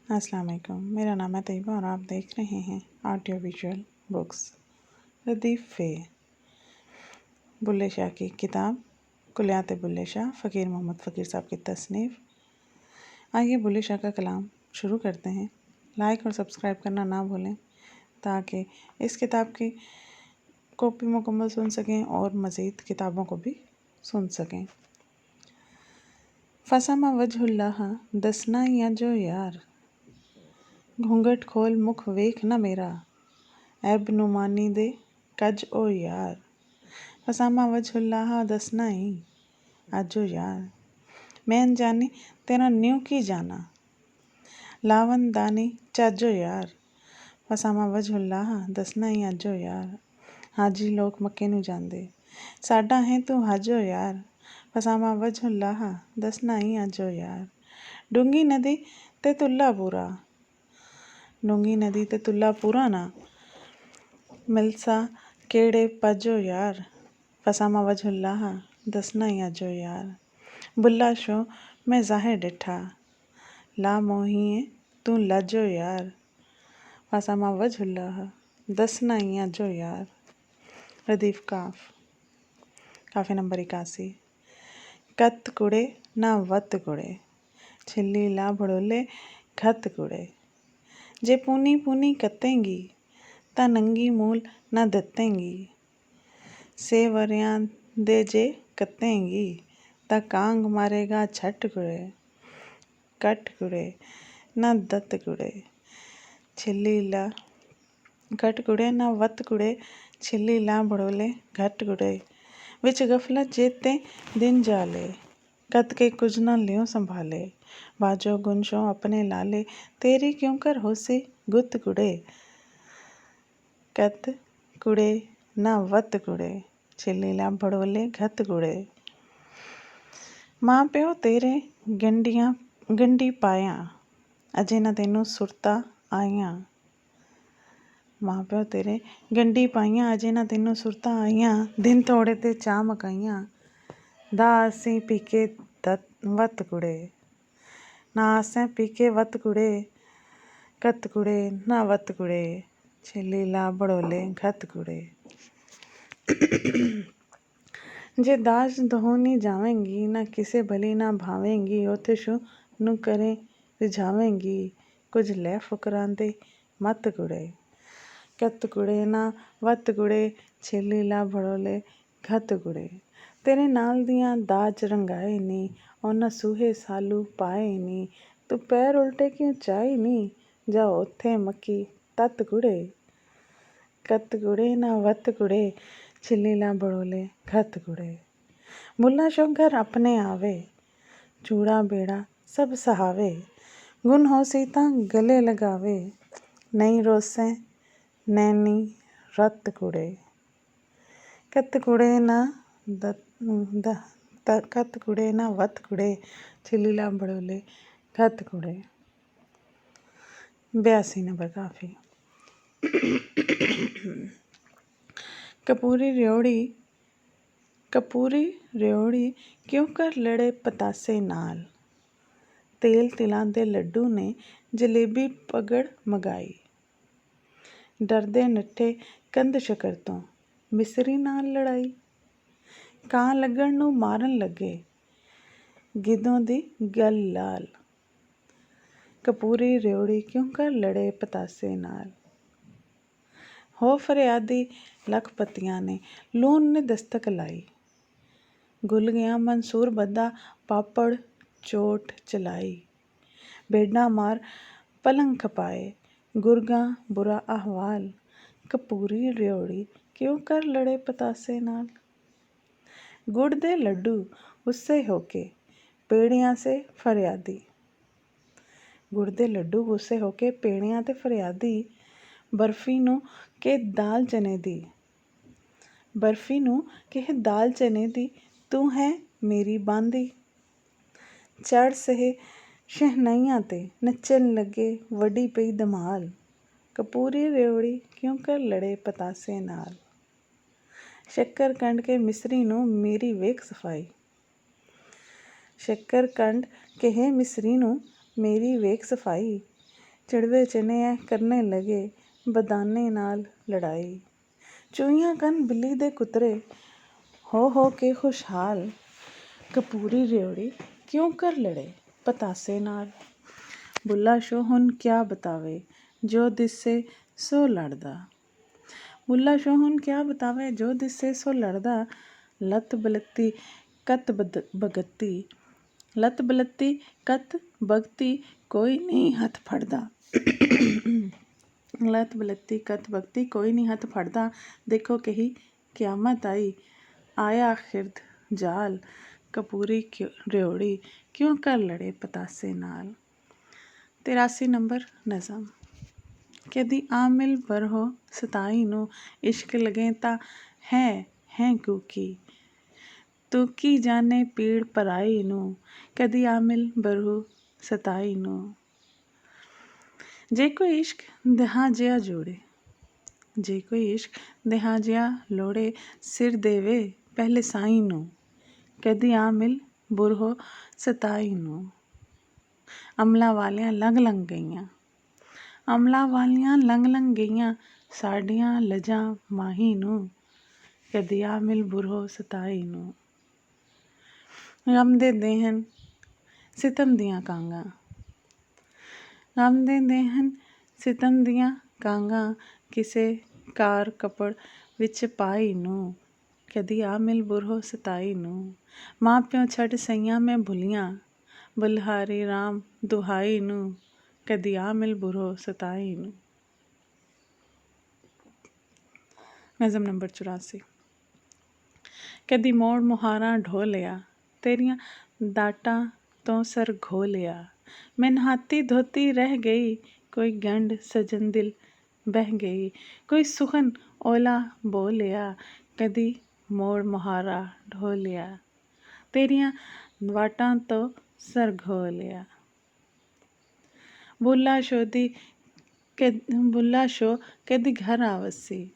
अस्सलाम वालेकुम। मेरा नाम है तैयबा और आप देख रहे हैं ऑडियो विजुअल बुक्स। लतीफ़ फ़े बुल्ले शाह की किताब कुलियात बुल्ले शाह, फ़कीर मोहम्मद फ़कीर साहब की तसनीफ़। आइए बुल्ले शाह का कलाम शुरू करते हैं। लाइक और सब्सक्राइब करना ना भूलें ताकि इस किताब की कॉपी मुकम्मल सुन सकें और मज़ीद किताबों को भी सुन सकें। फसामा वजहुल्लाह दसना या जो यार, घूंघट खोल मुख वेख न मेरा, ऐब नुमानी दे कज ओ यार। फसामा वजहुल्लाह दसना ही अजो यार, मैं अनजानी तेरा न्यू की जाना, लावन दानी चाजो यार। फसामा वजहुल्लाह दसना ही अजो यार, हाजी लोग मक्के नू जांदे, साडा है तू हाजो यार। फसामा वजहुल्लाह दसना ही अजो यार, डूंगी नदी ते तुल्ला पूरा, डूंगी नदी ते तुल्ला पूरा ना, मिलसा केड़े पजो यार। फसामा वजहुल्लाह दसना ही अजो यार, बुल्ला शो मैं ज़ाहिर डिठा, ला मोहिए तू लजो यार। फसामा वजहुल्लाह दसना ही अजो यार। रदीफ़ काफ, काफ़ी नंबर 81। कत कुड़े ना वत कुड़े, छिल्ली ला भड़ोले घत कुड़े, जे पूनी पूनी कतेंगी ता नंगी मूल न दत्तेंगी, से वरियां दे जे कतेंगी ता कांग मारेगा छट कुड़े। कट कुड़े ना दत्त कुड़े, छिल्ली ला कट कुड़े ना वत कुड़े, छिल्ली ला भड़ोले घट कुड़े, विच गफलत जेते दिन जाले, कत के कुछ न लियो संभाले, बाजो गुंशों अपने लाले, तेरी क्यों कर होसी गुत कुड़े। कत कुड़े ना वत कुड़े, छिल्ली ला भड़ोले घत कुड़े, माँ प्यो तेरे गंढी पाया, अजे ना तेनू सुरता आईयां। माँ प्यो तेरे गंढी पाईयां, अजे ना तेनू सुरता आईयां, दिन थोड़े ते चाह मकाईयां, दा असीं पीके वत कुड़े, ना असें पीके वत कुड़े। कत कुड़े ना वत कुड़े, छिल्ली ला भड़ोले घत कुड़े। जे दाज दहोनी जावेंगी, ना किसे भली ना भावेंगी, ओथे शू नू करे रिझावेंगी, कुछ लै फुकरांदे मत कुड़े। कत कुड़े ना वत कुड़े, छिल्ली ला भड़ोले घत कुड़े, तेरे नाल दियां दाज रंगाए नी, ਉਹਨਾਂ ਸੂਹੇ ਸਾਲੂ ਪਾਏ ਨੀ, ਤੂੰ ਪੈਰ ਉਲਟੇ ਕਿਉਂ ਚਾਈ ਨੀ, ਜਾ ਉੱਥੇ ਮੱਕੀ ਤੱਤ ਕੁੜੇ। कत कुड़े ना वत कुड़े, छिल्ली ला भड़ोले घत कुड़े, मुल्ला शो घर अपने आवे, चूड़ा बेड़ा सब सहावे, गुन होसी तां गले लगावे, नहीं रोसे नैनी रत कुड़े। कत कुड़े ना कत कुड़े ना वत कुड़े, छिल्ली ला भड़ोले घत कुड़े। 82 नंबर काफ़ी। कपूरी रियोड़ी क्यों कर लड़े पतासे नाल, तेल तिलां दे लड्डू ने जलेबी पगड़ मगाई, डरदे नट्ठे कंध शकर तो मिसरी नाल लड़ाई, ਕਾਂ ਲੱਗਣ ਨੂੰ ਮਾਰਨ ਲੱਗੇ ਗਿੱਧੋਂ ਦੀ ਗੱਲ ਲਾਲ। ਕਪੂਰੀ ਰਿਓੜੀ ਕਿਉਂ ਕਰ ਲੜੇ ਪਤਾਸੇ ਨਾਲ, ਹੋ ਫਰਿਆਦੀ ਲੱਖਪਤੀਆਂ ਨੇ ਲੂਣ ਨੇ ਦਸਤਕ ਲਾਈ, ਗੁੱਲ ਗਿਆ ਮਨਸੂਰ ਬੱਦਾ ਪਾਪੜ ਚੋਟ ਚਲਾਈ, ਬੇਡਾਂ ਮਾਰ ਪਲੰਗ ਖਪਾਏ ਗੁਰਗਾ ਬੁਰਾ ਅਹਵਾਲ। ਕਪੂਰੀ ਰਿਓੜੀ ਕਿਉਂ ਕਰ ਲੜੇ ਪਤਾਸੇ ਨਾਲ, गुड़ दे लड्डू गुस्से होके पेड़ियां से फरियादी, गुड़ दे लड्डू गुस्से होके पेड़ियां ते फरियादी, बर्फी नू के दाल चने दी, बर्फी नू के दाल चने दी, तू है मेरी बांदी। चढ़ सहे शहनाइयां ते नच्चन लगे वड्डी पई धमाल, कपूरी रेवड़ी क्यों कर लड़े पतासे नाल। शक्कर कंड के मिसरी नू मेरी वेख सफाई, शक्कर कंड के मिसरी नू मेरी वेख सफाई, ਚੜਵੇ ਚਨੇ ਕਰਨੇ ਲਗੇ ਬਦਾਨੇ ਨਾਲ ਲੜਾਈ। ਚੂਹੀਆਂ ਕੰਨ ਬਿੱਲੀ ਦੇ ਕੁਤਰੇ ਹੋ ਕੇ ਖੁਸ਼ਹਾਲ। ਕਪੂਰੀ ਰਿਉੜੀ ਕਿਉਂ ਕਰ ਲੜੇ ਪਤਾਸੇ ਨਾਲ। ਬੁੱਲਾ ਸ਼ੋ ਹੁਣ ਕਿਆ ਬਤਾਵੇ ਜੋ ਦਿਸੇ ਸੋ ਲੜਦਾ। ਬੁੱਲਾ ਸ਼ੋ ਹੁਣ ਕਿਆ ਬਤਾਵੇ ਜੋ ਦਿਸੇ ਸੋ ਲੜਦਾ। ਲੱਤ ਬਲੱਤੀ ਕਤ ਬਗਤੀ ਲੱਤ ਬਲੱਤੀ ਕਤ ਬਗਤੀ ਕੋਈ ਨਹੀਂ ਹੱਥ ਫੜਦਾ। ਲੱਤ ਬਲੱਤੀ ਕਤ ਬਗਤੀ ਕੋਈ ਨਹੀਂ ਹੱਥ ਫੜਦਾ। ਦੇਖੋ ਕਹੀ ਕਿਆਮਤ ਆਈ ਆਇਆ ਖਿਰਦ ਜਾਲ। ਕਪੂਰੀ ਰਿਉੜੀ ਕਿਉਂ ਕਰ ਲੜੇ ਪਤਾਸੇ ਨਾਲ। 83 ਨੰਬਰ ਨਜ਼ਮ। ਕਦੀ ਆ ਮਿਲ ਬਰਹੋ ਸਤਾਈ ਨੂੰ ਇਸ਼ਕ ਲਗੇ ਤਾਂ ਹੈ ਕੂਕੀ। ਤੂੰ ਕੀ ਜਾਣੇ ਪੀੜ ਪਰਾਈ ਨੂੰ ਕਦੀ ਆ ਮਿਲ ਬਰਹੂ ਸਤਾਈ ਨੂੰ। ਜੇ ਕੋਈ ਇਸ਼ਕ ਦਹਾਂ ਜਿਹਾ ਜੋੜੇ ਜੇ ਕੋਈ ਇਸ਼ਕ ਦਹਾਂ ਜਿਹਾ ਲੋੜੇ ਸਿਰ ਦੇਵੇ ਪਹਿਲੇ ਸਾਈਂ ਨੂੰ ਕਦੀ ਆ ਮਿਲ ਬੁਰਹੋ ਸਤਾਈ ਨੂੰ। ਅਮਲਾਂ ਵਾਲੀਆਂ ਲੰਘ ਗਈਆਂ ਅਮਲਾਂ ਵਾਲੀਆਂ ਲੰਘ ਗਈਆਂ ਸਾਡੀਆਂ ਲਜਾਂ ਮਾਹੀ ਨੂੰ ਕਦੀ ਆ ਮਿਲ ਬੁਰਹੋ ਸਤਾਈ ਨੂੰ। ਗਮ ਦੇ ਦੇਹਨ ਸਿਤਮ ਦੀਆਂ ਕਾਂਗਾਂ ਗਮ ਦੇ ਦੇਹਨ ਸਿਤਮ ਦੀਆਂ ਕਾਂਗਾਂ ਕਿਸੇ ਕਾਰ ਕੱਪੜ ਵਿੱਚ ਪਾਈ ਨੂੰ ਕਦੀ ਆ ਮਿਲ ਬੁਰਹੋ ਸਤਾਈ ਨੂੰ। ਮਾਂ ਪਿਓ ਛੱਡ ਸਈਆਂ ਮੈਂ ਭੁੱਲੀਆਂ ਬਲਿਹਾਰੀ ਰਾਮ ਦੁਹਾਈ ਨੂੰ ਕਦੀ ਆ ਮਿਲ ਬੁਰਹੋ ਸਤਾਈ ਨੂੰ। ਨਜ਼ਮ ਨੰਬਰ 84। ਕਦੀ ਮੋੜ ਮੁਹਾਰਾ ਢੋ ਲਿਆ ਤੇਰੀਆਂ ਦਾਟਾਂ ਤੋਂ ਸਰ ਘੋ ਲਿਆ। ਮੈਂ ਨਹਾਤੀ ਧੋਤੀ ਰਹਿ ਗਈ ਕੋਈ ਗੰਢ ਸਜਨ ਦਿਲ ਬਹਿ ਗਈ। ਕੋਈ ਸੁਖਨ ਓਲਾ ਬੋ ਲਿਆ ਕਦੀ ਮੋੜ ਮੁਹਾਰਾ ਢੋ ਲਿਆ ਤੇਰੀਆਂ ਵਾਟਾਂ ਤੋਂ ਸਰ ਘੋ ਲਿਆ। ਬੁੱਲਾ ਸ਼ੋ ਕਦੀ ਘਰ ਆਵਸੀ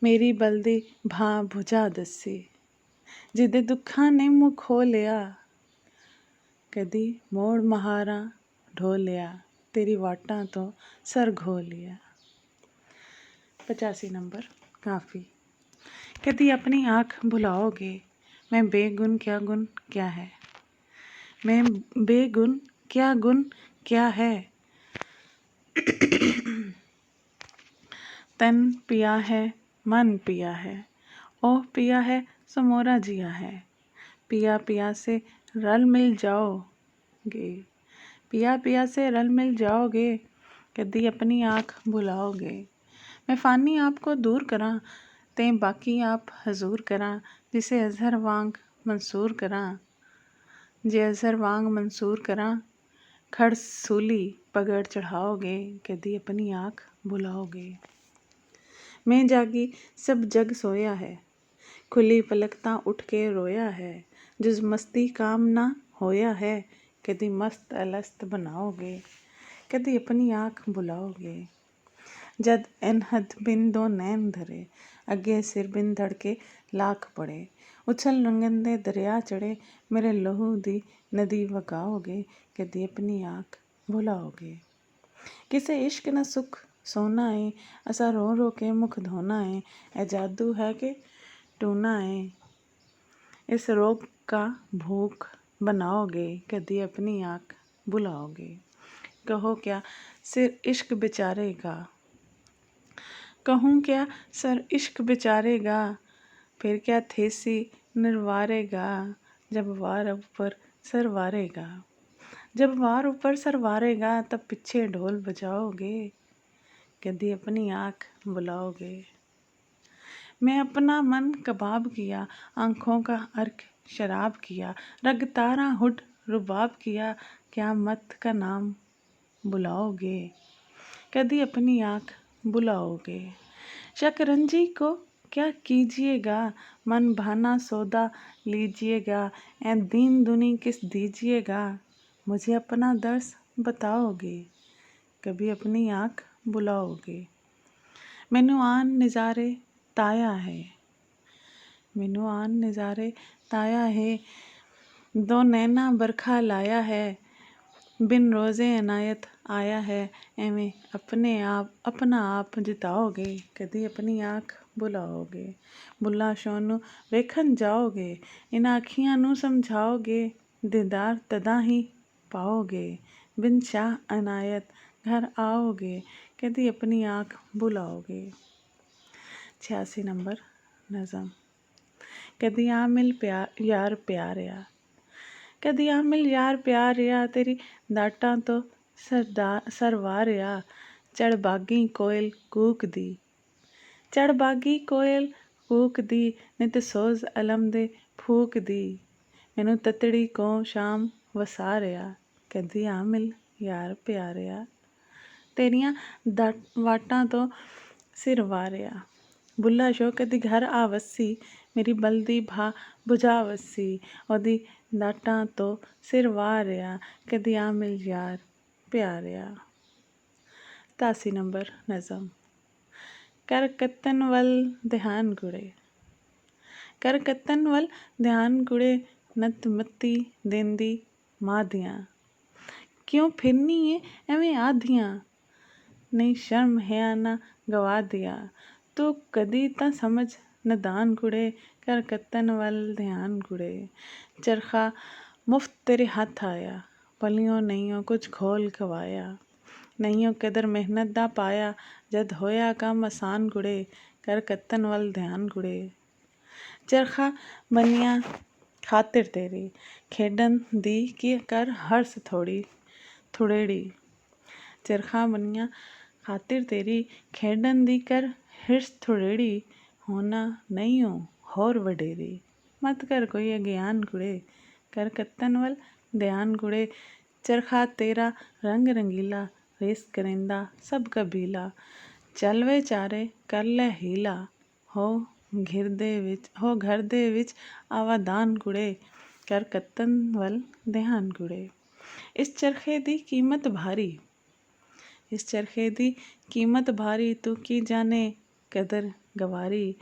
ਮੇਰੀ ਬਲਦੀ ਭਾਂ ਭੁਜਾ ਦੱਸੀ। ਜਿਹਦੇ ਦੁੱਖਾਂ ਨੇ ਮੂੰਹ ਖੋ ਲਿਆ ਕਦੀ ਮੋੜ ਮੁਹਾਰਾ ਢੋ ਲਿਆ ਤੇਰੀ ਵਾਟਾਂ ਤੋਂ ਸਰ ਘੋ ਲਿਆ। 85 ਨੰਬਰ ਕਾਫੀ। ਕਦੀ ਆਪਣੀ ਆँख भुलाओगे मैं बेगुन क्या है मैं बेगुन क्या गुन क्या है। तन पिया है मन पिया है ओह पिया है सो मोरा जिया है। पिया पिया से रल मिल जाओगे पिया पिया से रल मिल जाओगे कदी अपनी आँख भुलाओगे। मैं फानी आपको दूर करा ते बाकी आप हजूर करा जिसे अजहर वांग मंसूर करा जे अजहर वांग मंसूर करा। खड़ सूली पगड़ चढ़ाओगे कदी अपनी आँख भुलाओगे। मैं जागी सब जग सोया है खुली पलकता उठ के रोया है। जिस मस्ती काम ना होया है कदी मस्त अलस्त बनाओगे कदी अपनी आँख भुलाओगे। जद अनहद बिन दो नैन धरे अगे सिर बिन धड़के लाख पड़े। उछल रंगन दे दरिया चढ़े मेरे लहू दी नदी वगाओगे कदी अपनी आँख भुलाओगे। किसे इश्क न सुख सोना है असा रो रो के मुख धोना है। ए जादू है कि टूना है इस रोग का भूख बनाओगे कदी अपनी आँख भुलाओगे। कहो क्या सिर इश्क बेचारेगा कहूँ क्या सर इश्क बेचारेगा फिर क्या थेसी निर्वारेगा। जब वार ऊपर सर वारेगा जब वार ऊपर सर वारेगा तब पीछे ढोल बजाओगे कदी अपनी आँख बुलाओगे। मैं अपना मन कबाब किया आँखों का अर्क शराब किया रग तारा हुड रुबाब किया क्या मत का नाम बुलाओगे कदी अपनी आँख बुलाओगे। शकरंजी को क्या कीजिएगा मन भाना सौदा लीजिएगा। ए दीन दुनी किस दीजिएगा मुझे अपना दर्स बताओगे कभी अपनी आँख बुलाओगे। मैनू आन नज़ारे ताया है मैनू आन नज़ारे ताया है दो नैना बरखा लाया है। ਬਿਨ ਰੋਜ਼ੇ ਅਨਾਇਤ ਆਇਆ ਹੈ, ਐਵੇਂ ਆਪਣੇ ਆਪ ਆਪਣਾ ਆਪ ਜਿਤਾਓਗੇ, ਕਦੀ ਆਪਣੀ ਅੱਖ ਬੁਲਾਓਗੇ। ਬੁੱਲਾ ਸ਼ਾਹ ਨੂੰ ਵੇਖਣ ਜਾਓਗੇ, ਇਹਨਾਂ ਅੱਖੀਆਂ ਨੂੰ ਸਮਝਾਓਗੇ, ਦੀਦਾਰ ਤਦਾਂ ਹੀ ਪਾਓਗੇ। ਬਿਨ ਸ਼ਾਹ ਅਨਾਇਤ ਘਰ ਆਓਗੇ, ਕਦੀ ਆਪਣੀ ਅੱਖ ਬੁਲਾਓਗੇ। 86 ਨੰਬਰ ਨਜ਼ਮ। ਕਦੀ ਆ ਮਿਲ ਯਾਰ ਪਿਆਰਿਆ, ਕਦੀ ਆ ਮਿਲ ਯਾਰ ਪਿਆਰਿਆ, ਤੇਰੀ ਦਾਟਾਂ ਤੋਂ ਸਰਵਾਰਿਆ। ਚੜ੍ਹ ਬਾਗੀ ਕੋਇਲ ਕੂਕਦੀ, ਚੜ੍ਹ ਬਾਗੀ ਕੋਇਲ ਕੂਕਦੀ, ਨਿਤ ਸੋਜ਼ ਅਲਮ ਦੇ ਫੂਕਦੀ। ਮੈਨੂੰ ਤਤੜੀ ਕੋ ਸ਼ਾਮ ਵਸਾਰਿਆ, ਕਦੀ ਆ ਮਿਲ ਯਾਰ ਪਿਆਰਿਆ, ਤੇਰੀਆਂ ਵਾਟਾਂ ਤੋਂ ਸਿਰ ਵਾਰਿਆ। ਬੁੱਲਾ ਸ਼ੋ ਕਦੀ ਘਰ ਆ ਵਸੀ, ਮੇਰੀ ਬਲਦੀ ਭਾ ਬੁਝਾ ਵਸੀ। ਉਹਦੀ ਦਾਟਾਂ ਤੋਂ ਸਿਰ ਵਾਰਿਆ, ਕਦੀ ਆ ਮਿਲ ਯਾਰ ਪਿਆਰਿਆ। 87 ਨੰਬਰ ਨਜ਼ਮ। ਕਰ ਕੱਤਨ ਵੱਲ ਧਿਆਨ ਕੁੜੇ, ਕਰ ਕੱਤਨ ਵੱਲ ਧਿਆਨ ਕੁੜੇ, ਨਤ ਮੱਤੀ ਦੇਂਦੀ ਮਾਧੀਆਂ। ਕਿਉਂ ਫਿਰਨੀ ਏ ਐਵੇਂ ਆਧੀਆਂ, ਨਹੀਂ ਸ਼ਰਮ ਹੈ ਨਾ ਗਵਾ ਦਿਆ। ਤੂੰ ਕਦੀ ਤਾਂ ਸਮਝ ਨਦਾਨ ਕੁੜੇ, ਕਰ ਕੱਤਨ ਵੱਲ ਧਿਆਨ ਕੁੜੇ। ਚਰਖਾ ਮੁਫਤ ਤੇਰੇ ਹੱਥ ਆਇਆ, ਪਲਿਓ ਨਹੀਂਓ ਕੁਝ ਖੋਲ ਖਵਾਇਆ। ਨਹੀਂਓ ਕਦਰ ਮਿਹਨਤ ਦਾ ਪਾਇਆ, ਜਦ ਹੋਇਆ ਕੰਮ ਆਸਾਨ ਕੁੜੇ, ਕਰ ਕੱਤਨ ਵੱਲ ਧਿਆਨ ਕੁੜੇ। ਚਰਖਾ ਬੰਨਿਆ ਖਾਤਿਰ ਤੇਰੀ, ਖੇਡਣ ਦੀ ਕੀ ਕਰ ਹਰਸ ਥੋੜੇੜੀ। ਚਰਖਾ ਬੰਨਿਆ ਖਾਤਿਰ ਤੇਰੀ, ਖੇਡਣ ਦੀ ਕਰ ਹਿਰਸ ਥੋੜੇੜੀ। ਹੋਣਾ ਨਹੀਂਓ ਹੋਰ ਵਡੇਰੀ, ਮਤ ਕਰ ਕੋਈ ਅਗਿਆਨ ਕੁੜੇ, ਕਰ ਕੱਤਨ ਵੱਲ ਧਿਆਨ ਕੁੜੇ। ਚਰਖਾ ਤੇਰਾ ਰੰਗ ਰੰਗੀਲਾ, ਰੇਸ ਕਰਿੰਦਾ ਸਭ ਕਬੀਲਾ। ਚੱਲ ਵੇ ਚਾਰੇ ਕਰ ਲੈ ਹੀਲਾ, ਹੋ ਘਰ ਦੇ ਵਿੱਚ ਆਵਾਦਾਨ ਕੁੜੇ, ਕਰ ਕੱਤਨ ਵੱਲ ਧਿਆਨ ਕੁੜੇ। ਇਸ ਚਰਖੇ ਦੀ ਕੀਮਤ ਭਾਰੀ, ਇਸ ਚਰਖੇ ਦੀ ਕੀਮਤ ਭਾਰੀ, ਤੂੰ ਕੀ ਜਾਣੇ ਕਦਰ ਗਵਾਰੀ।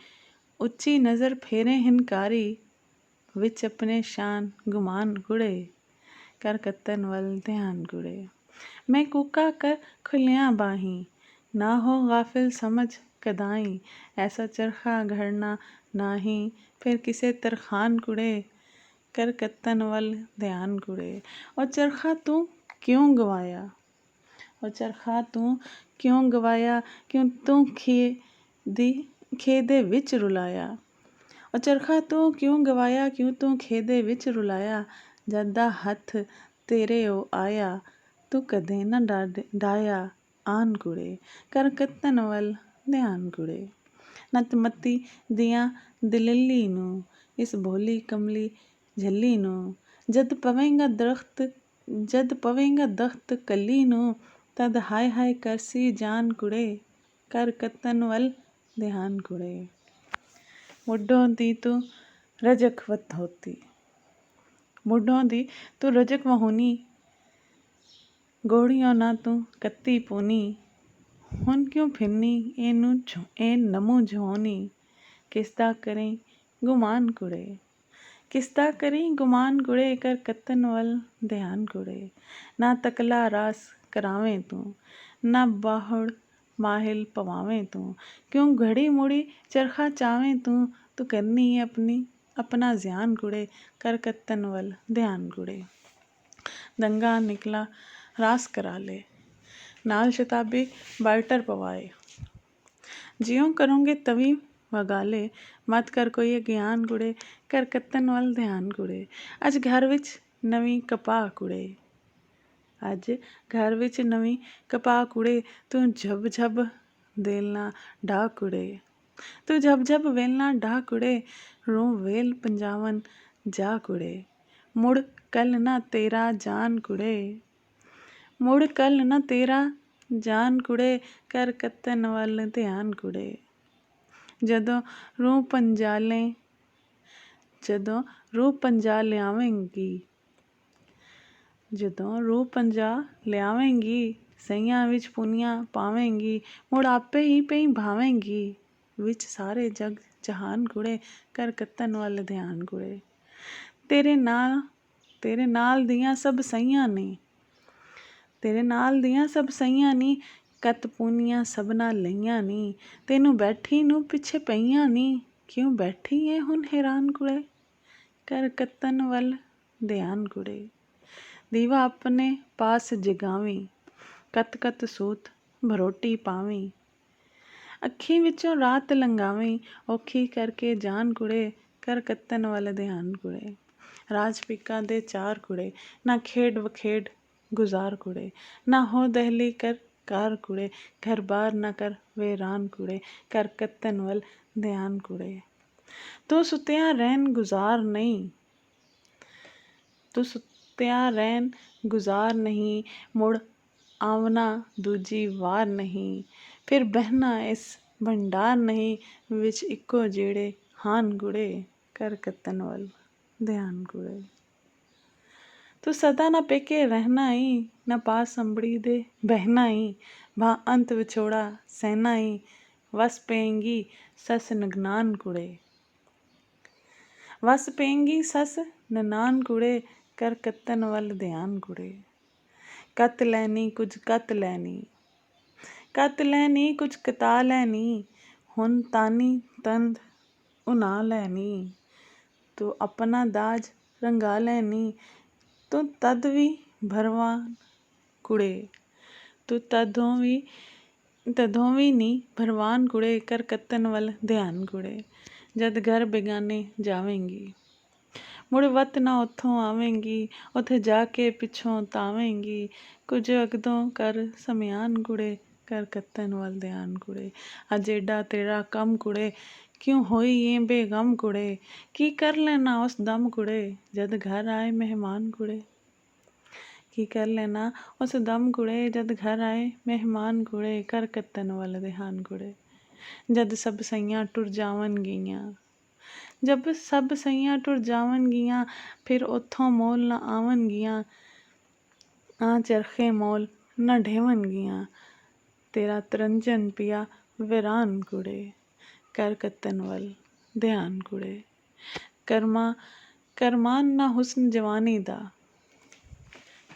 ਉੱਚੀ ਨਜ਼ਰ ਫੇਰੇ ਹਿਨਕਾਰੀ, ਵਿੱਚ ਆਪਣੇ ਸ਼ਾਨ ਗੁਮਾਨ ਕੁੜੇ, ਕਰ ਕੱਤਨ ਵੱਲ ਧਿਆਨ ਕੁੜੇ। ਮੈਂ ਕੂਕਾ ਕਰ ਖੁੱਲਿਆਂ ਬਾਹੀਂ, ਨਾ ਹੋ ਗਾਫਿਲ ਸਮਝ ਕਦਾਈਂ। ਐਸਾ ਚਰਖਾ ਘੜਨਾ ਨਾਹੀਂ, ਫਿਰ ਕਿਸੇ ਤਰਖਾਨ ਕੁੜੇ, ਕਰ ਕੱਤਨ ਵੱਲ ਧਿਆਨ ਕੁੜੇ। ਉਹ ਚਰਖਾ ਤੂੰ ਕਿਉਂ ਗਵਾਇਆ, ਉਹ ਚਰਖਾ ਤੂੰ ਕਿਉਂ ਗਵਾਇਆ, ਕਿਉਂ ਤੂੰ ਖੇ ਦੇ ਵਿੱਚ ਰੁਲਾਇਆ। ਉਹ ਚਰਖਾ ਤੂੰ ਕਿਉਂ ਗਵਾਇਆ, ਕਿਉਂ ਤੂੰ ਖੇ ਦੇ ਵਿੱਚ ਰੁਲਾਇਆ। ਜਦ ਦਾ ਹੱਥ ਤੇਰੇ ਉਹ ਆਇਆ, ਤੂੰ ਕਦੇ ਨਾ ਡਾਇਆ ਆਨ ਕੁੜੇ, ਕਰ ਕੱਤਨ ਵੱਲ ਧਿਆਨ ਕੁੜੇ। ਨਤ ਮੱਤੀ ਦੀਆਂ ਦਿਲੱਲੀ ਨੂੰ, ਇਸ ਭੋਲੀ ਕਮਲੀ ਝੱਲੀ ਨੂੰ। ਜਦ ਪਵੇਂਗਾ ਦਖ਼ਤ ਕੱਲੀ ਨੂੰ, ਤਦ ਹਾਏ ਹਾਏ ਕਰਸੀ ਜਾਨ ਕੁੜੇ, ਕਰ ਕੱਤਨ ਵੱਲ ਧਿਆਨ ਕੁੜੇ। ਮੁੱਢੋਂ ਦੀ ਤੂੰ ਰਜਕ ਵਹੋਤੀ, ਮੁੱਢੋਂ ਦੀ ਤੂੰ ਰਜਕ ਵਹੂਨੀ। ਗੋੜਿਓ ਨਾ ਤੂੰ ਕੱਤੀ ਪੂਨੀ, ਹੁਣ ਕਿਉਂ ਫਿਰਨੀ ਇਹ ਨਮੂ ਝੋਨੀ। ਕਿਸਦਾ ਕਰੀਂ ਗੁਮਾਨ ਕੁੜੇ, ਕਿਸਦਾ ਕਰੀਂ ਗੁਮਾਨ ਕੁੜੇ, ਕਰ ਕੱਤਨ ਵੱਲ ਧਿਆਨ ਕੁੜੇ। ਨਾ ਤਕਲਾ ਰਾਸ ਕਰਾਵੇਂ ਤੂੰ, ਨਾ ਬਾਹੁੜ ਮਾਹਿਲ ਪਵਾਵੇਂ ਤੂੰ। ਕਿਉਂ ਘੜੀ ਮੁੜੀ ਚਰਖਾ ਚਾਵੇਂ ਤੂੰ, ਤੂੰ ਕਰਨੀ ਏ ਆਪਣਾ ਜ਼ਿਆਨ ਕੁੜੇ, ਕਰ ਕੱਤਨ ਵੱਲ ਧਿਆਨ ਕੁੜੇ। ਦੰਗਾ ਨਿਕਲਾ ਰਾਸ ਕਰਾ ਲੈ, ਨਾਲ ਸ਼ਤਾਬੀ ਬਾਲਟਰ ਪਵਾਏ। ਜਿਉਂ ਕਰੋਂਗੇ ਤਵੀਂ ਵਗਾਲੇ, ਮਤ ਕਰ ਕੋਈ ਅਗਿਆਨ ਕੁੜੇ, ਕਰ ਕੱਤਨ ਵੱਲ ਧਿਆਨ ਕੁੜੇ। ਅੱਜ ਘਰ ਵਿੱਚ ਨਵੀਂ ਕਪਾਹ ਕੁੜੇ, ਅੱਜ ਘਰ ਵਿੱਚ ਨਵੀਂ ਕਪਾਹ ਕੁੜੇ। ਤੂੰ ਝਬ ਝਬ ਵੇਲਣਾ ਢਾਹ ਕੁੜੇ, ਤੂੰ ਝਬ ਝਬ ਵੇਲਣਾ ਢਾਹ ਕੁੜੇ। ਰੂੰ ਵੇਲ ਪੰਜਾਵਨ ਜਾ ਕੁੜੇ, ਮੁੜ ਕੱਲ ਨਾ ਤੇਰਾ ਜਾਨ ਕੁੜੇ, ਮੁੜ ਕੱਲ ਨਾ ਤੇਰਾ ਜਾਨ ਕੁੜੇ, ਕਰ ਕੱਤਨ ਵੱਲ ਧਿਆਨ ਕੁੜੇ। ਜਦੋਂ ਰੂੰ ਪੰਜਾ ਲਿਆਵੇਂਗੀ, ਜਦੋਂ ਰੂੰ ਪੰਜਾ ਲਿਆਵੇਂਗੀ। ਸਈਆਂ ਵਿੱਚ ਪੁੰਨੀਆਂ ਪਾਵੇਂਗੀ, ਮੁੜ ਆਪੇ ਹੀ ਪਈ ਭਾਵੇਂਗੀ। ਵਿੱਚ ਸਾਰੇ ਜਗ ਜਹਾਨ ਕੁੜੇ, ਕਰ ਕੱਤਨ ਵੱਲ ਧਿਆਨ ਕੁੜੇ। ਤੇਰੇ ਨਾਲ ਦੀਆਂ ਸਭ ਸਈਆਂ ਨੇ, ਤੇਰੇ ਨਾਲ ਦੀਆਂ ਸਭ ਸਈਆਂ ਨੀ, ਕਤ ਪੂਨੀਆਂ ਸਭਨਾ ਲਈਆਂ ਨੀ, ਤੈਨੂੰ ਬੈਠੀ ਨੂੰ ਪਿੱਛੇ ਪਈਆਂ ਨੀ, ਕਿਉਂ ਬੈਠੀ ਏ ਹੁਣ ਹੈਰਾਨ ਕੁੜੇ, ਕਰ ਕੱਤਨ ਵੱਲ ਧਿਆਨ ਕੁੜੇ। ਦੀਵਾ ਆਪਣੇ ਪਾਸ ਜਗਾਵੀਂ, ਕਤ ਕਤ ਸੂਤ ਭਰੋਟੀ ਪਾਵੀਂ, ਅੱਖੀ ਵਿੱਚੋਂ ਰਾਤ ਲੰਘਾਵੀਂ, ਔਖੀ ਕਰਕੇ ਜਾਨ ਕੁੜੇ, ਕਰ ਕੱਤਨ ਵੱਲ ਧਿਆਨ ਕੁੜੇ। ਰਾਜ ਪਿੱਕਾ ਦੇ ਚਾਰ ਕੁੜੇ, ਨਾ ਖੇਡ ਵਖੇਡ ਗੁਜ਼ਾਰ ਕੁੜੇ, ਨਾ ਹੋ ਦਹਿਲੀ ਕਰ ਕਾਰ ਕੁੜੇ, ਘਰ ਬਾਰ ਨਾ ਕਰ ਵੇਰਾਨ ਕੁੜੇ, ਕਰ ਕੱਤਨ ਵੱਲ ਧਿਆਨ ਕੁੜੇ। ਤੂੰ ਸੁੱਤਿਆ ਰਹਿਣ ਗੁਜ਼ਾਰ ਨਹੀਂ, ਤੂੰ ਸੁੱਤਿਆ ਰਹਿਣ ਗੁਜ਼ਾਰ ਨਹੀਂ, ਮੁੜ ਆਵਣਾ ਦੂਜੀ ਵਾਰ ਨਹੀਂ, ਫਿਰ ਬਹਿਣਾ ਇਸ ਭੰਡਾਰ ਨਹੀਂ, ਵਿੱਚ ਇੱਕੋ ਜਿਹੜੇ ਹਾਨ ਕੁੜੇ, ਕਰ ਕੱਤਨ ਵੱਲ ਧਿਆਨ ਕੁੜੇ। ਤੂੰ ਸਦਾ ਨਾ ਪੇਕੇ ਰਹਿਣਾ ਈ, ਨਾ ਪਾਸ ਅੰਬੜੀ ਦੇ ਬਹਿਣਾ ਈ, ਭਾ ਅੰਤ ਵਿਛੋੜਾ ਸਹਿਣਾ ਈ, ਵਸ ਪਏਂਗੀ ਸੱਸ ਨਗਨਾਨ ਕੁੜੇ, ਵਸ ਪਏਂਗੀ ਸੱਸ ਨਨਾਨ ਕੁੜੇ, ਕਰ ਕੱਤਨ ਵੱਲ ਧਿਆਨ ਕੁੜੇ। ਕਤ ਲੈਣੀ ਕੁਝ ਕਤ ਲੈਣੀ, ਕਤ ਲੈਣੀ ਕੁਝ ਕਤਾ ਲੈਣੀ, ਹੁਣ ਤਾਨੀ ਤੰਦ ਉਨਾ ਲੈਣੀ, ਤੂੰ ਆਪਣਾ ਦਾਜ ਰੰਗਾ ਲੈਣੀ, ਤੂੰ ਤਦ ਵੀ ਭਰਵਾਨ ਕੁੜੇ, ਤੂੰ ਤਦੋਂ ਵੀ ਨੀ ਭਰਵਾਨ ਕੁੜੇ, ਕਰ ਕੱਤਨ ਵੱਲ ਧਿਆਨ ਕੁੜੇ। ਜਦ ਘਰ ਬੇਗਾਨੇ ਜਾਵੇਂਗੀ, ਮੁੜ ਵੱਤ ਨਾ ਉੱਥੋਂ ਆਵੇਂਗੀ, ਉੱਥੇ ਜਾ ਕੇ ਪਿੱਛੋਂ ਤਾਵੇਂਗੀ, ਕੁਝ ਅਗਦੋਂ ਕਰ ਸਮਿਆਨ ਕੁੜੇ, ਕਰ ਕੱਤਨ ਵੱਲ ਧਿਆਨ ਕੁੜੇ। ਅੱਜ ਏਡਾ ਤੇਰਾ ਕੰਮ ਕੁੜੇ, ਕਿਉਂ ਹੋਈ ਏ ਬੇਗਮ ਕੁੜੇ, ਕੀ ਕਰ ਲੈਣਾ ਉਸ ਦਮ ਕੁੜੇ, ਜਦ ਘਰ ਆਏ ਮਹਿਮਾਨ ਕੁੜੇ, ਕੀ ਕਰ ਲੈਣਾ ਉਸ ਦਮ ਕੁੜੇ, ਜਦ ਘਰ ਆਏ ਮਹਿਮਾਨ ਕੁੜੇ, ਕਰ ਕੱਤਨ ਵੱਲ ਧਿਆਨ ਕੁੜੇ। ਜਦ ਸਭ ਸਈਆਂ ਟੁਰ ਜਾਵਣਗੀਆਂ, ਜਦ ਸਭ ਸਈਆਂ ਟੁਰ ਜਾਵਣਗੀਆਂ, ਫਿਰ ਉੱਥੋਂ ਮੋਲ ਨਾ ਆਵਣਗੀਆਂ, ਆ ਚਰਖੇ ਮੋਲ ਨਾ ਢੇਵਣਗੀਆਂ, ਤੇਰਾ ਤਰੰਜਨ ਪਿਆ ਵੀਰਾਨ ਕੁੜੇ, ਕਰ ਕੱਤਨ ਵੱਲ ਧਿਆਨ ਕੁੜੇ। ਕਰਮਾਨ ਨਾ ਹੁਸਨ ਜਵਾਨੀ ਦਾ,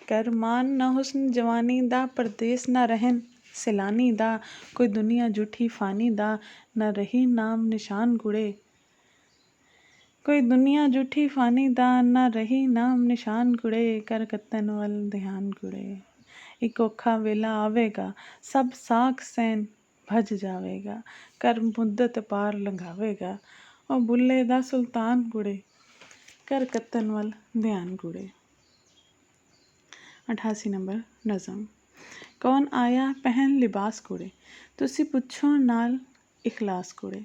ਕਰਮਾਨ ਨਾ ਹੁਸਨ ਜਵਾਨੀ ਦਾ, ਪਰਦੇਸ ਨਾ ਰਹਿਣ ਸੈਲਾਨੀ ਦਾ, ਕੋਈ ਦੁਨੀਆ ਝੂਠੀ ਫਾਨੀ ਦਾ, ਨਾ ਰਹੀ ਨਾਮ ਨਿਸ਼ਾਨ ਕੁੜੇ, ਕੋਈ ਦੁਨੀਆ ਝੂਠੀ ਫਾਨੀ ਦਾ, ਨਾ ਰਹੀ ਨਾਮ ਨਿਸ਼ਾਨ ਕੁੜੇ, ਕਰ ਕੱਤਨ ਵੱਲ ਧਿਆਨ ਕੁੜੇ। ਇੱਕ ਔਖਾ ਵੇਲਾ ਆਵੇਗਾ, ਸਭ ਸਾਖ ਸੈਨ ਭਜ ਜਾਵੇਗਾ, ਕਰ ਮੁੱਦਤ ਪਾਰ ਲੰਘਾਵੇਗਾ, ਉਹ ਬੁੱਲੇ ਦਾ ਸੁਲਤਾਨ ਕੁੜੇ, ਕਰ ਕੱਤਨ ਵੱਲ ਧਿਆਨ ਕੁੜੇ। 88 ਨੰਬਰ ਨਜ਼ਮ। ਕੌਣ ਆਇਆ ਪਹਿਨ ਲਿਬਾਸ ਕੁੜੇ, ਤੁਸੀਂ ਪੁੱਛੋ ਨਾਲ ਇਖਲਾਸ ਕੁੜੇ,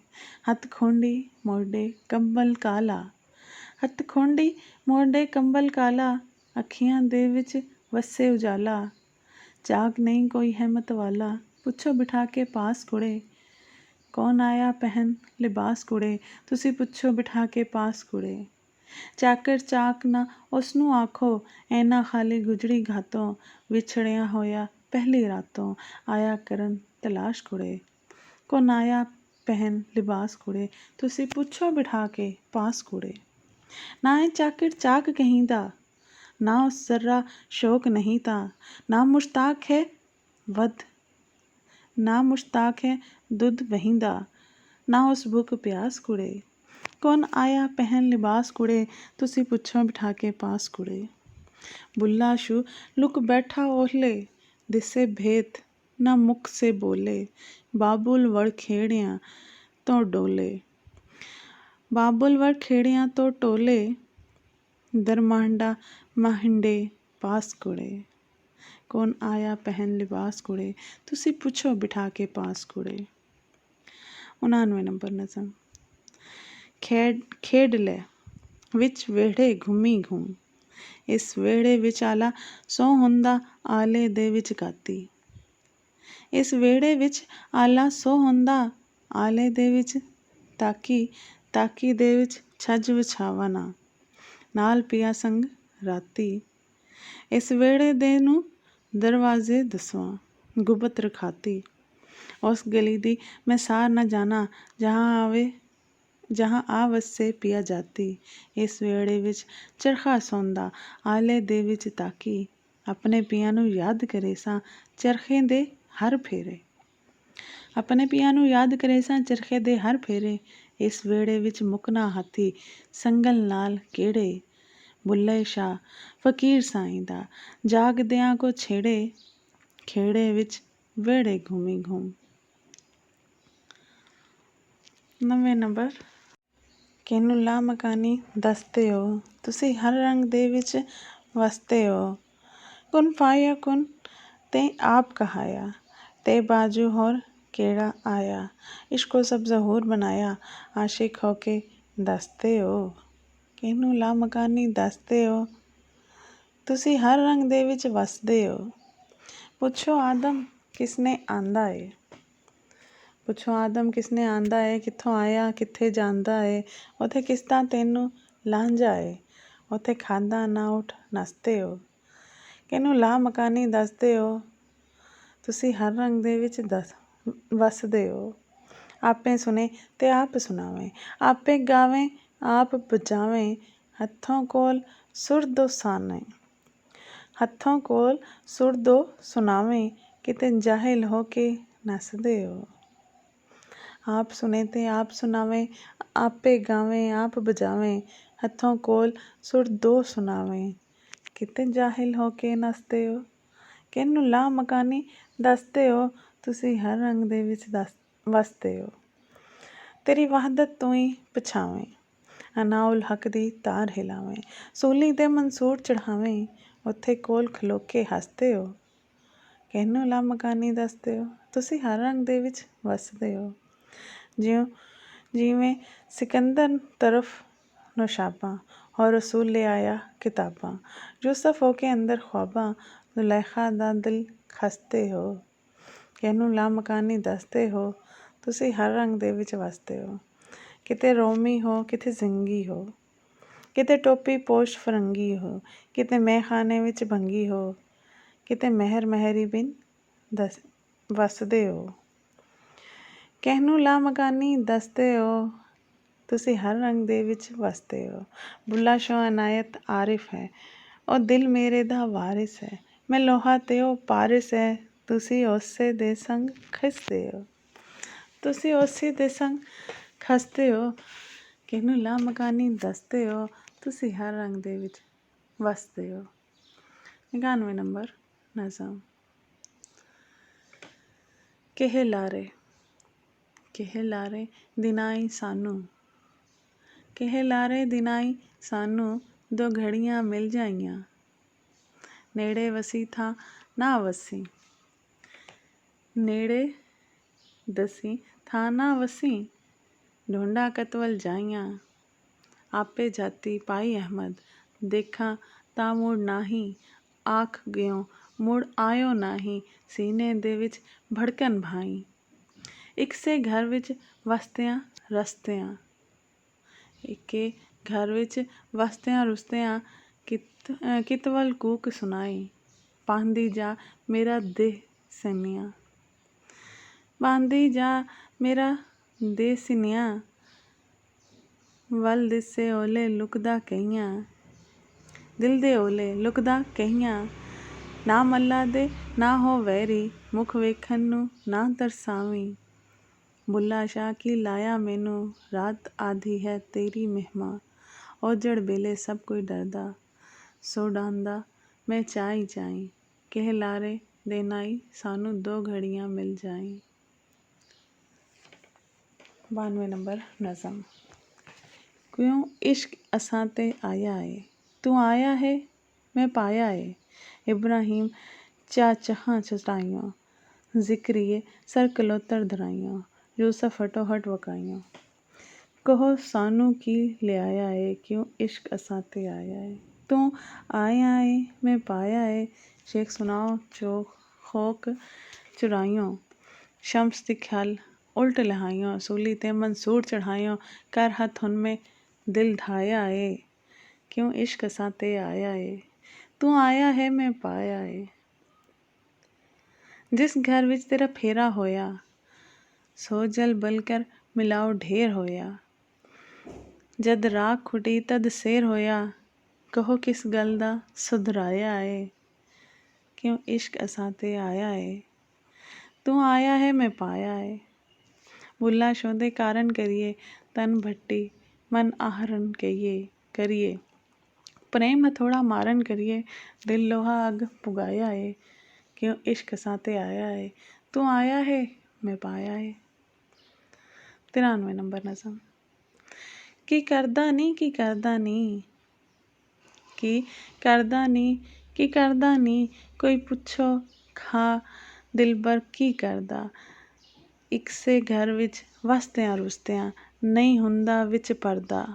ਹੱਥ ਖੋਂਡੀ ਮੋਢੇ ਕੰਬਲ ਕਾਲਾ, ਹੱਥ ਖੋਂਡੀ ਮੋਢੇ ਕੰਬਲ ਕਾਲਾ, ਅੱਖੀਆਂ ਦੇ ਵਿੱਚ ਵਸੇ ਉਜਾਲਾ, ਚਾਕ ਨਹੀਂ ਕੋਈ ਹਿੰਮਤ ਵਾਲਾ, ਪੁੱਛੋ ਬਿਠਾ ਕੇ ਪਾਸ ਕੁੜੇ। ਕੌਣ ਆਇਆ ਪਹਿਨ ਲਿਬਾਸ ਕੁੜੇ, ਤੁਸੀਂ ਪੁੱਛੋ ਬਿਠਾ ਕੇ ਪਾਸ ਕੁੜੇ। ਚਾਕਰ ਚਾਕ ਨਾ ਉਸ ਨੂੰ ਆਖੋ, ਐਨਾ ਖਾਲੀ ਗੁਜਰੀ ਘਾਤੋਂ, ਵਿਛੜਿਆ ਹੋਇਆ ਪਹਿਲੀ ਰਾਤੋਂ, ਆਇਆ ਕਰਨ ਤਲਾਸ਼ ਕੁੜੇ। ਕੌਣ ਆਇਆ ਪਹਿਨ ਲਿਬਾਸ ਕੁੜੇ, ਤੁਸੀਂ ਪੁੱਛੋ ਬਿਠਾ ਕੇ ਪਾਸ ਕੁੜੇ। ਨਾ ਇਹ ਚਾਕਰ ਚਾਕ ਕਹੀਂਦਾ, ਨਾ ਉਸ ਜ਼ਰਾ ਸ਼ੌਕ ਨਹੀਂ ਤਾਂ, ਨਾ ਮੁਸ਼ਤਾਕ ਹੈ ਵਧ, ਨਾ ਮੁਸ਼ਤਾਕ ਹੈ ਦੁੱਧ ਵਹਿੰਦਾ, ਨਾ ਉਸ ਭੁੱਖ ਪਿਆਸ ਕੁੜੇ। ਕੌਣ ਆਇਆ ਪਹਿਨ ਲਿਬਾਸ ਕੁੜੇ, ਤੁਸੀਂ ਪੁੱਛੋ ਬਿਠਾ ਕੇ ਪਾਸ ਕੁੜੇ। ਬੁੱਲਾ ਸ਼ੂ ਲੁਕ ਬੈਠਾ ਓਹਲੇ, ਦਿਸੇ ਭੇਤ ਨਾ ਮੁਖ ਸੇ ਬੋਲੇ, ਬਾਬੁਲ ਵੜ ਖੇੜਿਆਂ ਤੋਂ ਡੋਲੇ, ਬਾਬੁਲ ਵੜ ਖੇੜਿਆਂ ਤੋਂ ਟੋਲੇ, ਦਰਮਾਂਡਾ ਮਾਹਿੰਡੇ ਪਾਸ ਕੁੜੇ। ਕੌਣ ਆਇਆ ਪਹਿਨ ਲਿਬਾਸ ਕੁੜੇ, ਤੁਸੀਂ ਪੁੱਛੋ ਬਿਠਾ ਕੇ ਪਾਸ ਕੁੜੇ। 99 ਨੰਬਰ ਨਜ਼ਮ। ਖੇਡ ਲੈ ਵਿੱਚ ਵਿਹੜੇ ਘੁੰਮੀ ਘੁੰਮ, ਇਸ ਵਿਹੜੇ ਵਿੱਚ ਆਲਾ ਸੌ ਹੁੰਦਾ, ਆਲੇ ਦੇ ਵਿੱਚ ਗਾਤੀ, ਇਸ ਵਿਹੜੇ ਵਿੱਚ ਆਲਾ ਸੌ ਹੁੰਦਾ, ਆਲੇ ਦੇ ਵਿੱਚ ਤਾਕੀ, ਤਾਕੀ ਦੇ ਵਿੱਚ ਛੱਜ ਵਿਛਾਵਾ ਨਾ, ਨਾਲ ਪਿਆ ਸੰਗ ਰਾਤੀ, ਇਸ ਵਿਹੜੇ ਦੇ ਨੂੰ ਦਰਵਾਜ਼ੇ ਦਸਵਾਂ, ਗੁਬਤ ਰਖਾਤੀ, ਉਸ ਗਲੀ ਦੀ ਮੈਂ ਸਾਰ ਨਾ ਜਾਣਾ, ਜਹਾਂ ਆ ਵਸੇ ਪਿਆ ਜਾਤੀ, ਇਸ ਵਿਹੜੇ ਵਿੱਚ ਚਰਖਾ ਸੌਂਦਾ, ਆਲੇ ਦੇ ਵਿੱਚ ਤਾਕੀ, ਆਪਣੇ ਪਿਆਂ ਨੂੰ ਯਾਦ ਕਰੇ ਸਾਂ ਚਰਖੇ ਦੇ ਹਰ ਫੇਰੇ। ਆਪਣੇ ਪਿਆਂ ਨੂੰ ਯਾਦ ਕਰੇ ਸਾਂ ਚਰਖੇ ਦੇ ਹਰ ਫੇਰੇ। ਇਸ ਵੇੜੇ ਵਿੱਚ ਮੁਕਨਾ ਹਾਥੀ ਸੰਗਲ ਨਾਲ ਕਿਹੜੇ। ਬੁੱਲੇ ਸ਼ਾਹ ਫਕੀਰ ਸਾਈਂ ਦਾ ਜਾਗਦਿਆਂ ਕੋ ਛੇੜੇ। ਖੇੜੇ ਵਿੱਚ ਵੇੜੇ ਘੂਮੀ ਘੂਮ। 9ਵੇਂ ਨੰਬਰ। ਕਿਹਨੂੰ ਲਾਮਕਾਨੀ ਦੱਸਦੇ ਹੋ ਤੁਸੀਂ ਹਰ ਰੰਗ ਦੇ ਵਿੱਚ ਵਸਦੇ ਹੋ। ਕੁਨ ਫਾਇਆ ਕੁਨ ਤੇ ਆਪ ਕਹਾਇਆ ਤੇ ਬਾਜੂ ਹੋਰ ਕਿਹੜਾ ਆਇਆ। ਇਸ਼ਕੋ ਸਭ ਜ਼ਹੂਰ ਬਣਾਇਆ ਆਸ਼ਿਕ ਹੋ ਕੇ ਦੱਸਦੇ ਹੋ। ਕਿਹਨੂੰ ਲਾਮਕਾਨੀ ਦੱਸਦੇ ਹੋ ਤੁਸੀਂ ਹਰ ਰੰਗ ਦੇ ਵਿੱਚ ਵਸਦੇ ਹੋ। ਪੁੱਛੋ ਆਦਮ ਕਿਸਨੇ ਆਂਦਾ ਏ। ਪੁੱਛੋ ਆਦਮ ਕਿਸਨੇ ਆਂਦਾ ਏ। ਕਿੱਥੋਂ ਆਇਆ ਕਿੱਥੇ ਜਾਂਦਾ ਏ। ਉੱਥੇ ਕਿਸਦਾ ਤੈਨੂੰ ਲਾਂਝਾ ਏ। ਉੱਥੇ ਖਾਂਦਾ ਨਾ ਉੱਠ ਨੱਸਦੇ ਹੋ। ਕਿਹਨੂੰ ਲਾਮਕਾਨੀ ਦੱਸਦੇ ਹੋ ਤੁਸੀਂ ਹਰ ਰੰਗ ਦੇ ਵਿੱਚ ਵਸਦੇ ਹੋ। ਆਪੇ ਸੁਣੇ ਤੇ ਆਪ ਸੁਣਾਵੇ ਆਪੇ ਗਾਵੇ ਆਪ ਬਜਾਵੇ। ਹੱਥੋਂ ਕੋਲ ਸੁਰ ਦੋ ਸਾਨੇ ਹੱਥੋਂ ਕੋਲ ਸੁਰ ਦੋ ਸੁਣਾਵੇ। ਕਿਤੇ ਜਾਹਿਲ ਹੋ ਕੇ ਨੱਸਦੇ ਹੋ। ਆਪ ਸੁਣੇ ਤੇ ਆਪ ਸੁਣਾਵੇ ਆਪੇ ਗਾਵੇ ਆਪ ਬਜਾਵੇ। ਹੱਥੋਂ ਕੋਲ ਸੁਰ ਦੋ ਸੁਣਾਵੇ ਕਿਤੇ ਜਾਹਿਲ ਹੋ ਕੇ ਨੱਸਦੇ ਹੋ। ਕਿਹਨੂੰ ਲਾਮਕਾਨੀ ਦੱਸਦੇ ਹੋ ਤੁਸੀਂ ਹਰ ਰੰਗ ਦੇ ਵਿੱਚ ਵਸਦੇ ਹੋ। ਤੇਰੀ ਵਹਦਤ ਤੂੰ ਹੀ ਪਛਾਵੇਂ ਅਨਾਉਲ ਹੱਕ ਦੀ ਤਾਰ ਹਿਲਾਵੇਂ। ਸੂਲੀ ਤੇ ਮਨਸੂਰ ਚੜ੍ਹਾਵੇਂ ਉੱਥੇ ਕੋਲ ਖਲੋ ਕੇ ਹੱਸਦੇ ਹੋ। ਕਿਹਨੂੰ ਲਾਮਕਾਨੀ ਦੱਸਦੇ ਹੋ ਤੁਸੀਂ ਹਰ ਰੰਗ ਦੇ ਵਿੱਚ ਵਸਦੇ ਹੋ। ਜਿਵੇਂ ਸਿਕੰਦਰ ਤਰਫ ਨੁਸ਼ਾਬਾਂ ਔਰ ਰਸੂਲ ਲੈ ਆਇਆ ਕਿਤਾਬਾਂ। ਯੂਸਫ ਹੋ ਕੇ ਅੰਦਰ ਖ਼ਵਾਬਾਂ ਜ਼ੁਲੈਖਾ ਦਾ ਦਿਲ ਖਸਤੇ ਹੋ। ਕਿਹਨੂੰ ਲਾਮਕਾਨੀ ਦੱਸਦੇ ਹੋ ਤੁਸੀਂ ਹਰ ਰੰਗ ਦੇ ਵਿੱਚ ਵਸਦੇ ਹੋ। ਕਿਤੇ ਰੋਮੀ ਹੋ ਕਿਤੇ ਜ਼ਿੰਗੀ ਹੋ। ਕਿਤੇ ਟੋਪੀ ਪੋਸ਼ ਫਰੰਗੀ ਹੋ। ਕਿਤੇ ਮੈਖਾਨੇ ਵਿੱਚ ਭੰਗੀ ਹੋ। ਕਿਤੇ ਮਹਿਰ ਮਹਿਰੀ ਬਿਨ ਵਸਦੇ ਹੋ। ਕਿਹਨੂੰ ਲਾਮਕਾਨੀ ਦੱਸਦੇ ਹੋ ਤੁਸੀਂ ਹਰ ਰੰਗ ਦੇ ਵਿੱਚ ਵਸਦੇ ਹੋ। ਬੁੱਲਾ ਸ਼ਾਹ ਅਨਾਇਤ ਆਰਿਫ ਹੈ ਉਹ ਦਿਲ ਮੇਰੇ ਦਾ ਵਾਰਿਸ ਹੈ। ਮੈਂ ਲੋਹਾ ਤੇ ਉਹ ਪਾਰਿਸ ਹੈ ਤੁਸੀਂ ਉਸੇ ਦੇ ਸੰਗ ਖਿਸਦੇ ਹੋ। ਤੁਸੀਂ ਉਸੇ ਦੇ ਸੰਗ ਖਸਦੇ ਹੋ। ਕਿਹਨੂੰ ਲਾਮਕਾਨੀ ਦੱਸਦੇ ਹੋ ਤੁਸੀਂ ਹਰ ਰੰਗ ਦੇ ਵਿੱਚ ਵਸਦੇ ਹੋ। 91ਵੇਂ ਨੰਬਰ ਨਜ਼ਮ। ਕਿਹ ਲਾਰੇ ਦਿਨਾਈ ਸਾਨੂੰ ਕਿਹ ਲਾਰੇ ਦਿਨਾਈ ਸਾਨੂੰ ਦੋ ਘੜੀਆਂ ਮਿਲ ਜਾਈਆਂ। ਨੇੜੇ ਵਸੀ ਥਾਂ ਨਾ ਵਸੀ ਨੇੜੇ ਦਸੀ ਥਾਂ ਨਾ ਵਸੀ ਢੂੰਡਾ ਕਤਵਲ ਜਾਈਆਂ। ਆਪੇ ਜਾਤੀ ਪਾਈ ਅਹਿਮਦ ਦੇਖਾਂ ਤਾਂ ਮੁੜ ਨਾਹੀਂ ਆਖ ਗਿਓ ਮੁੜ ਆਇਓ ਨਾਹੀਂ। ਸੀਨੇ ਦੇ ਵਿੱਚ ਭੜਕਨ ਭਾਈ ਇੱਕ ਸੇ ਘਰ ਵਿੱਚ ਵਸਦਿਆਂ ਰਸਤਿਆਂ। ਇੱਕੇ ਘਰ ਵਿੱਚ ਵਸਦਿਆਂ ਰੁਸਤਿਆਂ ਕਿਤਵਲ ਕੂਕ ਸੁਣਾਈ। ਪਾਂਦੀ ਜਾ ਮੇਰਾ ਦੇਹ ਸਿੰਨਿਆਂ ਪਾਂਦੀ ਜਾ ਮੇਰਾ ਦੇਹ ਸਿੰਨਿਆਂ। ਵੱਲ ਦਿਸੇ ਓਲੇ ਲੁਕਦਾ ਕਹੀਆਂ ਦਿਲ ਦੇ ਓਲੇ ਲੁਕਦਾ ਕਹੀਆਂ। ਨਾ ਮੱਲਾ ਦੇ ਨਾ ਹੋ ਵੈਰੀ ਮੁਖ ਵੇਖਣ ਨੂੰ ਨਾ ਤਰਸਾਵੀਂ। ਬੁੱਲਾ ਸ਼ਾਹ ਕੀ ਲਾਇਆ ਮੈਨੂੰ ਰਾਤ ਆਧੀ ਹੈ ਤੇਰੀ ਮਹਿਮਾ। ਔਜੜ ਵੇਲੇ ਸਭ ਕੋਈ ਡਰਦਾ ਸੋ ਡਾਂਦਾ ਮੈਂ ਚਾਈਂ ਚਾਈਂ। ਕਿਹ ਲਾਰੇ ਦਿਨਾਈ ਸਾਨੂੰ ਦੋ ਘੜੀਆਂ ਮਿਲ ਜਾਈਂ। 92ਵੇਂ ਨੰਬਰ ਨਜ਼ਮ। ਕਿਉਂ ਇਸ਼ਕ ਅਸਾਂ ਤੇ ਆਇਆ ਏ ਤੂੰ ਆਇਆ ਹੈ ਮੈਂ ਪਾਇਆ ਏ। ਇਬਰਾਹੀਮ ਚਾਹਾਂ ਚਟਾਈਆਂ ਜ਼ਿਕਰੀਏ ਸਰ ਕਲੋਤਰ ਧਰਾਈਆਂ। ਯੂਸਫ ਹਟੋ ਹਟ ਵਕਾਈਆਂ। ਕਹੋ ਸਾਨੂੰ ਕੀ ਲਿਆਇਆ ਏ ਕਿਉਂ ਇਸ਼ਕ ਅਸਾਂ ਤੇ ਆਇਆ ਏ। ਤੂੰ ਆਇਆ ਏ ਮੈਂ ਪਾਇਆ ਏ। ਸ਼ੇਖ ਸੁਣਾਓ ਖੋਕ ਚੁਰਾਈਆਂ। ਸ਼ਮਸ ਦੀ ਖਿਆਲ ਉਲਟ ਲਹਾਈਆਂ। ਸੂਲੀ ਤੇ ਮਨਸੂਰ ਚੜ੍ਹਾਈਆਂ ਕਰ ਹੱਥ ਹੁਣ ਮੈਂ ਦਿਲ ਢਾਇਆ ਏ ਕਿਉਂ ਇਸ਼ਕ ਅਸਾਂ ਤੇ ਆਇਆ ਏ। ਤੂੰ ਆਇਆ ਹੈ ਮੈਂ ਪਾਇਆ ਏ। ਜਿਸ ਘਰ ਵਿੱਚ ਤੇਰਾ ਫੇਰਾ ਹੋਇਆ ਸੋ ਜਲ ਬਲ ਕਰ ਮਿਲਾਓ ਢੇਰ ਹੋਇਆ। ਜਦ ਰਾਖ ਖੁੱਟੀ ਤਦ ਸੇਰ ਹੋਇਆ ਕਹੋ ਕਿਸ ਗੱਲ ਦਾ ਸੁਧਰਾਇਆ ਏ। क्यों इश्क असां ते आया ਏ ਤੂੰ ਆਇਆ ਹੈ ਮੈਂ ਪਾਇਆ ਏ ਬੁੱਲਾ ਸ਼ੋਂ ਦੇ ਕਾਰਨ ਕਰੀਏ ਤਨ ਭੱਟੀ ਮਨ ਆਹਰਨ ਕਰੀਏ ਪ੍ਰੇਮ ਹਥੋੜਾ ਮਾਰਨ ਕਰੀਏ ਦਿਲ ਲੋਹਾ ਅੱਗ ਪੁਗਾਇਆ ਏ ਕਿਉਂ ਇਸ਼ਕ ਅਸਾਂ ਤੇ ਆਇਆ ਏ ਤੂੰ ਆਇਆ ਹੈ ਮੈਂ ਪਾਇਆ ਏ 93 ਨੰਬਰ ਨਜ਼ਮ ਕੀ ਕਰਦਾ ਨੀ ਕੀ ਕਰਦਾ ਨੀ ਕੀ ਕਰਦਾ ਨੀ ਕੀ ਕਰਦਾ ਨੀ ਕੋਈ ਪੁੱਛੋ ਖਾ ਦਿਲਬਰ ਕੀ ਕਰਦਾ ਇਕਸੇ ਘਰ ਵਿੱਚ ਵਸਦਿਆਂ ਰੁਸਦਿਆਂ ਨਹੀਂ ਹੁੰਦਾ ਵਿੱਚ ਪਰਦਾ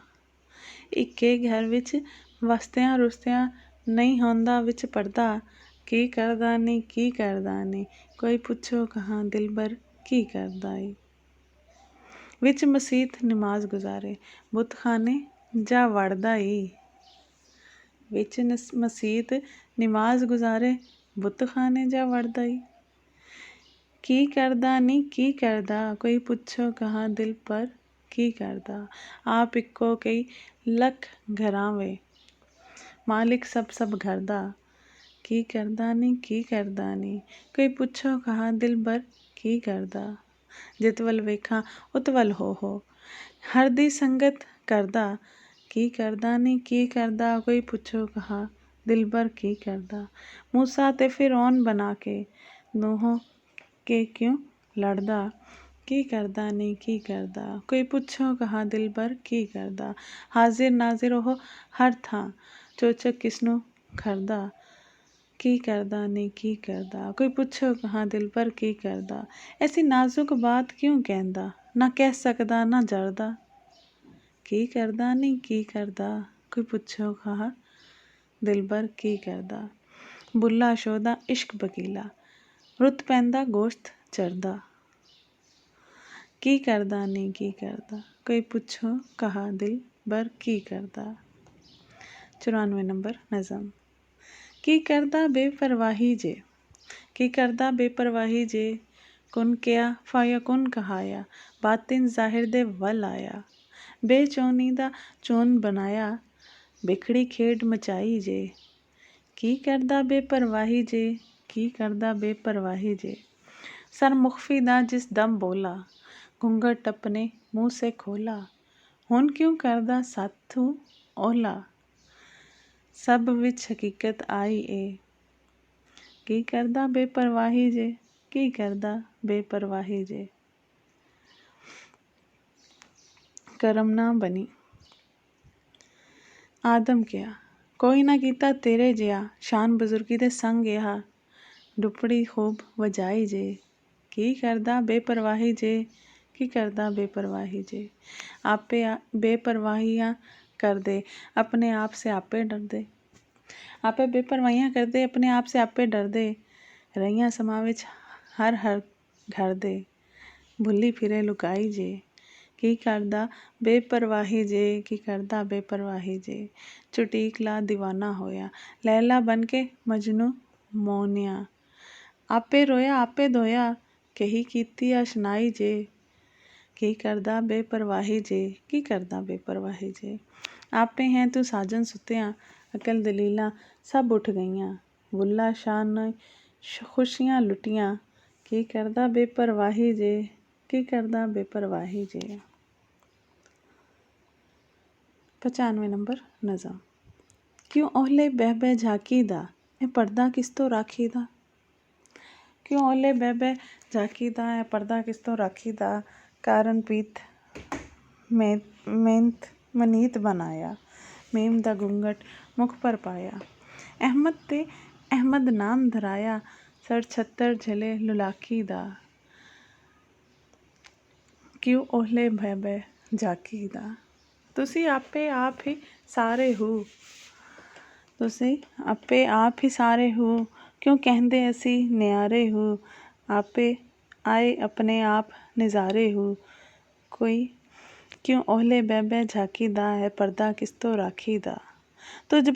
ਇੱਕੇ ਘਰ ਵਿੱਚ ਵਸਦਿਆਂ ਰੁਸਦਿਆਂ ਨਹੀਂ ਹੁੰਦਾ ਵਿੱਚ ਪਰਦਾ ਕੀ ਕਰਦਾ ਨੀ ਕੀ ਕਰਦਾ ਨੀ ਕੋਈ ਪੁੱਛੋ ਕਹਾਂ ਦਿਲਬਰ ਕੀ ਕਰਦਾ ਏ ਵਿੱਚ ਮਸੀਤ ਨਮਾਜ਼ ਗੁਜ਼ਾਰੇ ਬੁੱਤਖਾਨੇ ਜਾ ਵੜਦਾ ਈ ਵਿੱਚ ਮਸੀਤ ਨਮਾਜ਼ ਗੁਜ਼ਾਰੇ ਬੁੱਤਖਾਨੇ ਜਾ ਵੜਦਾ ਈ ਕੀ ਕਰਦਾ ਨੀ ਕੀ ਕਰਦਾ ਕੋਈ ਪੁੱਛੋ ਕਹਾਂ ਦਿਲ ਪਰ ਕੀ ਕਰਦਾ ਆਪ ਇੱਕੋ ਕਈ ਲੱਖ ਘਰਾਂ ਵੇ ਮਾਲਿਕ ਸਭ ਘਰ ਦਾ ਕੀ ਕਰਦਾ ਨੀ ਕੀ ਕਰਦਾ ਨੀ ਕੋਈ ਪੁੱਛੋ ਕਹਾਂ ਦਿਲ ਬਰ ਕੀ ਕਰਦਾ ਜਿਤ ਵੱਲ ਵੇਖਾਂ ਉਤ ਵੱਲ ਹੋ ਹਰ ਦੀ ਸੰਗਤ ਕਰਦਾ ਕੀ ਕਰਦਾ ਨੀ ਕੀ ਕਰਦਾ ਕੋਈ ਪੁੱਛੋ ਕਹਾਂ ਦਿਲਬਰ ਕੀ ਕਰਦਾ ਮੂਸਾ ਤੇ ਫਿਰੌਨ ਬਣਾ ਕੇ ਦੋਹਾਂ ਕੇ ਕਿਉਂ ਲੜਦਾ ਕੀ ਕਰਦਾ ਨੀ ਕੀ ਕਰਦਾ ਕੋਈ ਪੁੱਛੋ ਕਹਾਂ ਦਿਲਬਰ ਕੀ ਕਰਦਾ ਹਾਜ਼ਿਰ ਨਾਜ਼ਿਰ ਉਹ ਹਰ ਥਾਂ ਚੋਚਕ ਕਿਸਨੂੰ ਖਰਦਾ ਕੀ ਕਰਦਾ ਨੀ ਕੀ ਕਰਦਾ ਕੋਈ ਪੁੱਛੋ ਕਹਾਂ ਦਿਲਬਰ ਕੀ ਕਰਦਾ ਐਸੀ ਨਾਜ਼ੁਕ ਬਾਤ ਕਿਉਂ ਕਹਿੰਦਾ ਨਾ ਕਹਿ ਸਕਦਾ ਨਾ ਜਰਦਾ ਕੀ ਕਰਦਾ ਨੀ ਕੀ ਕਰਦਾ ਕੋਈ ਪੁੱਛੋ ਕਹਾਂ ਦਿਲਬਰ ਕੀ ਕਰਦਾ ਬੁੱਲਾ ਸ਼ੋਹ ਦਾ ਇਸ਼ਕ ਬਕੀਲਾ ਰੁੱਤ ਪੈਂਦਾ ਗੋਸ਼ਤ ਚਰਦਾ ਕੀ ਕਰਦਾ ਨੀ ਕੀ ਕਰਦਾ ਕੋਈ ਪੁੱਛੋ ਕਹਾਂ ਦਿਲ ਬਰ ਕੀ ਕਰਦਾ 94 ਨੰਬਰ ਨਜ਼ਮ ਕੀ ਕਰਦਾ ਬੇਪਰਵਾਹੀ ਜੇ ਕੀ ਕਰਦਾ ਬੇਪਰਵਾਹੀ ਜੇ ਕੁਨ ਕਿਆ ਫਾਇਕੁਨ ਕਹਾਇਆ ਬਾਤਿਨ ਜ਼ਾਹਿਰ ਦੇ ਵੱਲ ਆਇਆ ਬੇਚੌਨੀ ਦਾ ਚੋਨ ਬਣਾਇਆ ਬਿਖੜੀ ਖੇਡ ਮਚਾਈ ਜੇ ਕੀ ਕਰਦਾ ਬੇਪਰਵਾਹੀ ਜੇ ਕੀ ਕਰਦਾ ਬੇਪਰਵਾਹੀ ਜੇ ਸਰ ਮੁਖਫੀ ਦਾ ਜਿਸ ਦਮ ਬੋਲਾ ਘੁੰਘਟ ਆਪਣੇ ਮੂੰਹ ਸੇ ਖੋਲਾ ਹੁਣ ਕਿਉਂ ਕਰਦਾ ਸਾਥੂ ਓਲਾ ਸਭ ਵਿੱਚ ਹਕੀਕਤ ਆਈ ਏ ਕੀ ਕਰਦਾ ਬੇਪਰਵਾਹੀ ਜੇ ਕੀ ਕਰਦਾ ਬੇਪਰਵਾਹੀ ਜੇ ਕਰਮ ਨਾ ਬਣੀ ਆਦਮ ਕਿਹਾ ਕੋਈ ਨਾ ਕੀਤਾ ਤੇਰੇ ਜਿਹਾ ਸ਼ਾਨ ਬਜ਼ੁਰਗੀ ਦੇ ਸੰਗ ਇਹਾ ਡੁਪੜੀ ਖੂਬ ਵਜਾਈ ਜੇ ਕੀ ਕਰਦਾ ਬੇਪਰਵਾਹੀ ਜੇ ਕੀ ਕਰਦਾ ਬੇਪਰਵਾਹੀ ਜੇ ਆਪੇ ਬੇਪਰਵਾਹੀਆਂ ਕਰਦੇ ਆਪਣੇ ਆਪ ਸੇ ਆਪੇ ਡਰਦੇ ਆਪੇ ਬੇਪਰਵਾਹੀਆਂ ਕਰਦੇ ਆਪਣੇ ਆਪ ਸੇ ਆਪੇ ਡਰਦੇ ਰਹੀਆਂ ਸਮਾਂ ਵਿੱਚ ਹਰ ਘਰ ਦੇ ਭੁੱਲੀ ਫਿਰੇ ਲੁਕਾਈ ਜੇ ਕੀ ਕਰਦਾ ਬੇਪਰਵਾਹੀ ਜੇ ਕੀ ਕਰਦਾ ਬੇਪਰਵਾਹੀ ਜੇ ਚੁਟੀਕ ਲਾ ਦੀਵਾਨਾ ਹੋਇਆ ਲੈਲਾ ਬਣ ਕੇ ਮਜਨੂ ਮੋਹਨਿਆ ਆਪੇ ਰੋਇਆ ਆਪੇ ਧੋਇਆ ਕਹੀ ਕੀਤੀ ਅਸ਼ਨਾਈ ਜੇ ਕੀ ਕਰਦਾ ਬੇਪਰਵਾਹੀ ਜੇ ਕੀ ਕਰਦਾ ਬੇਪਰਵਾਹੀ ਜੇ ਆਪੇ ਹੈ ਤੂੰ ਸਾਜਨ ਸੁੱਤਿਆਂ ਅਕਲ ਦਲੀਲਾਂ ਸਭ ਉੱਠ ਗਈਆਂ ਬੁੱਲਾ ਸ਼ਾਹ ਨੇ ਖੁਸ਼ੀਆਂ ਲੁੱਟੀਆਂ ਕੀ ਕਰਦਾ ਬੇਪਰਵਾਹੀ ਜੇ ਕੀ ਕਰਦਾ ਬੇਪਰਵਾਹੀ ਜੇ 95 ਨੰਬਰ ਨਜ਼ਮ ਕਿਉਂ ਓਹਲੇ ਬਹਿ ਬਹਿ ਝਾਕੀ ਦਾ ਇਹ ਪਰਦਾ ਕਿਸ ਤੋਂ ਰਾਖੀ ਦਾ ਕਿਉਂ ਓਹਲੇ ਬਹਿ ਬਹਿ ਝਾਕੀ ਦਾ ਇਹ ਪਰਦਾ ਕਿਸ ਤੋਂ ਰਾਖੀ ਦਾ ਕਾਰਨ ਪੀਤ ਮਿਹਨਤ ਮਨੀਤ ਬਣਾਇਆ ਮੇਮ ਦਾ ਘੁੰਘਟ ਮੁਖ ਪਰ ਪਾਇਆ ਅਹਿਮਦ ਤੇ ਅਹਿਮਦ ਨਾਮ ਧਰਾਇਆ ਸਰ ਛੱਤਰ ਝਲੇ ਲੁਲਾਕੀ ਦਾ ਕਿਉਂ ਓਹਲੇ ਬਹਿ ਬਹਿ ਝਾਕੀ ਦਾ ਤੁਸੀਂ ਆਪੇ ਆਪ ਹੀ ਸਾਰੇ ਹੋ ਤੁਸੀਂ ਆਪੇ ਆਪ ਹੀ ਸਾਰੇ ਹੋ ਕਿਉਂ ਕਹਿੰਦੇ ਅਸੀਂ ਨਿਆਰੇ ਹੋ ਆਪੇ ਆਏ ਆਪਣੇ ਆਪ ਨਜ਼ਾਰੇ ਹੋ ਕੋਈ ਕਿਉਂ ਓਹਲੇ ਬਹਿ ਬਹਿ ਝਾਕੀ ਦਾ ਹੈ ਪਰਦਾ ਕਿਸ ਤੋਂ ਰਾਖੀ ਦਾ ਤੁਝ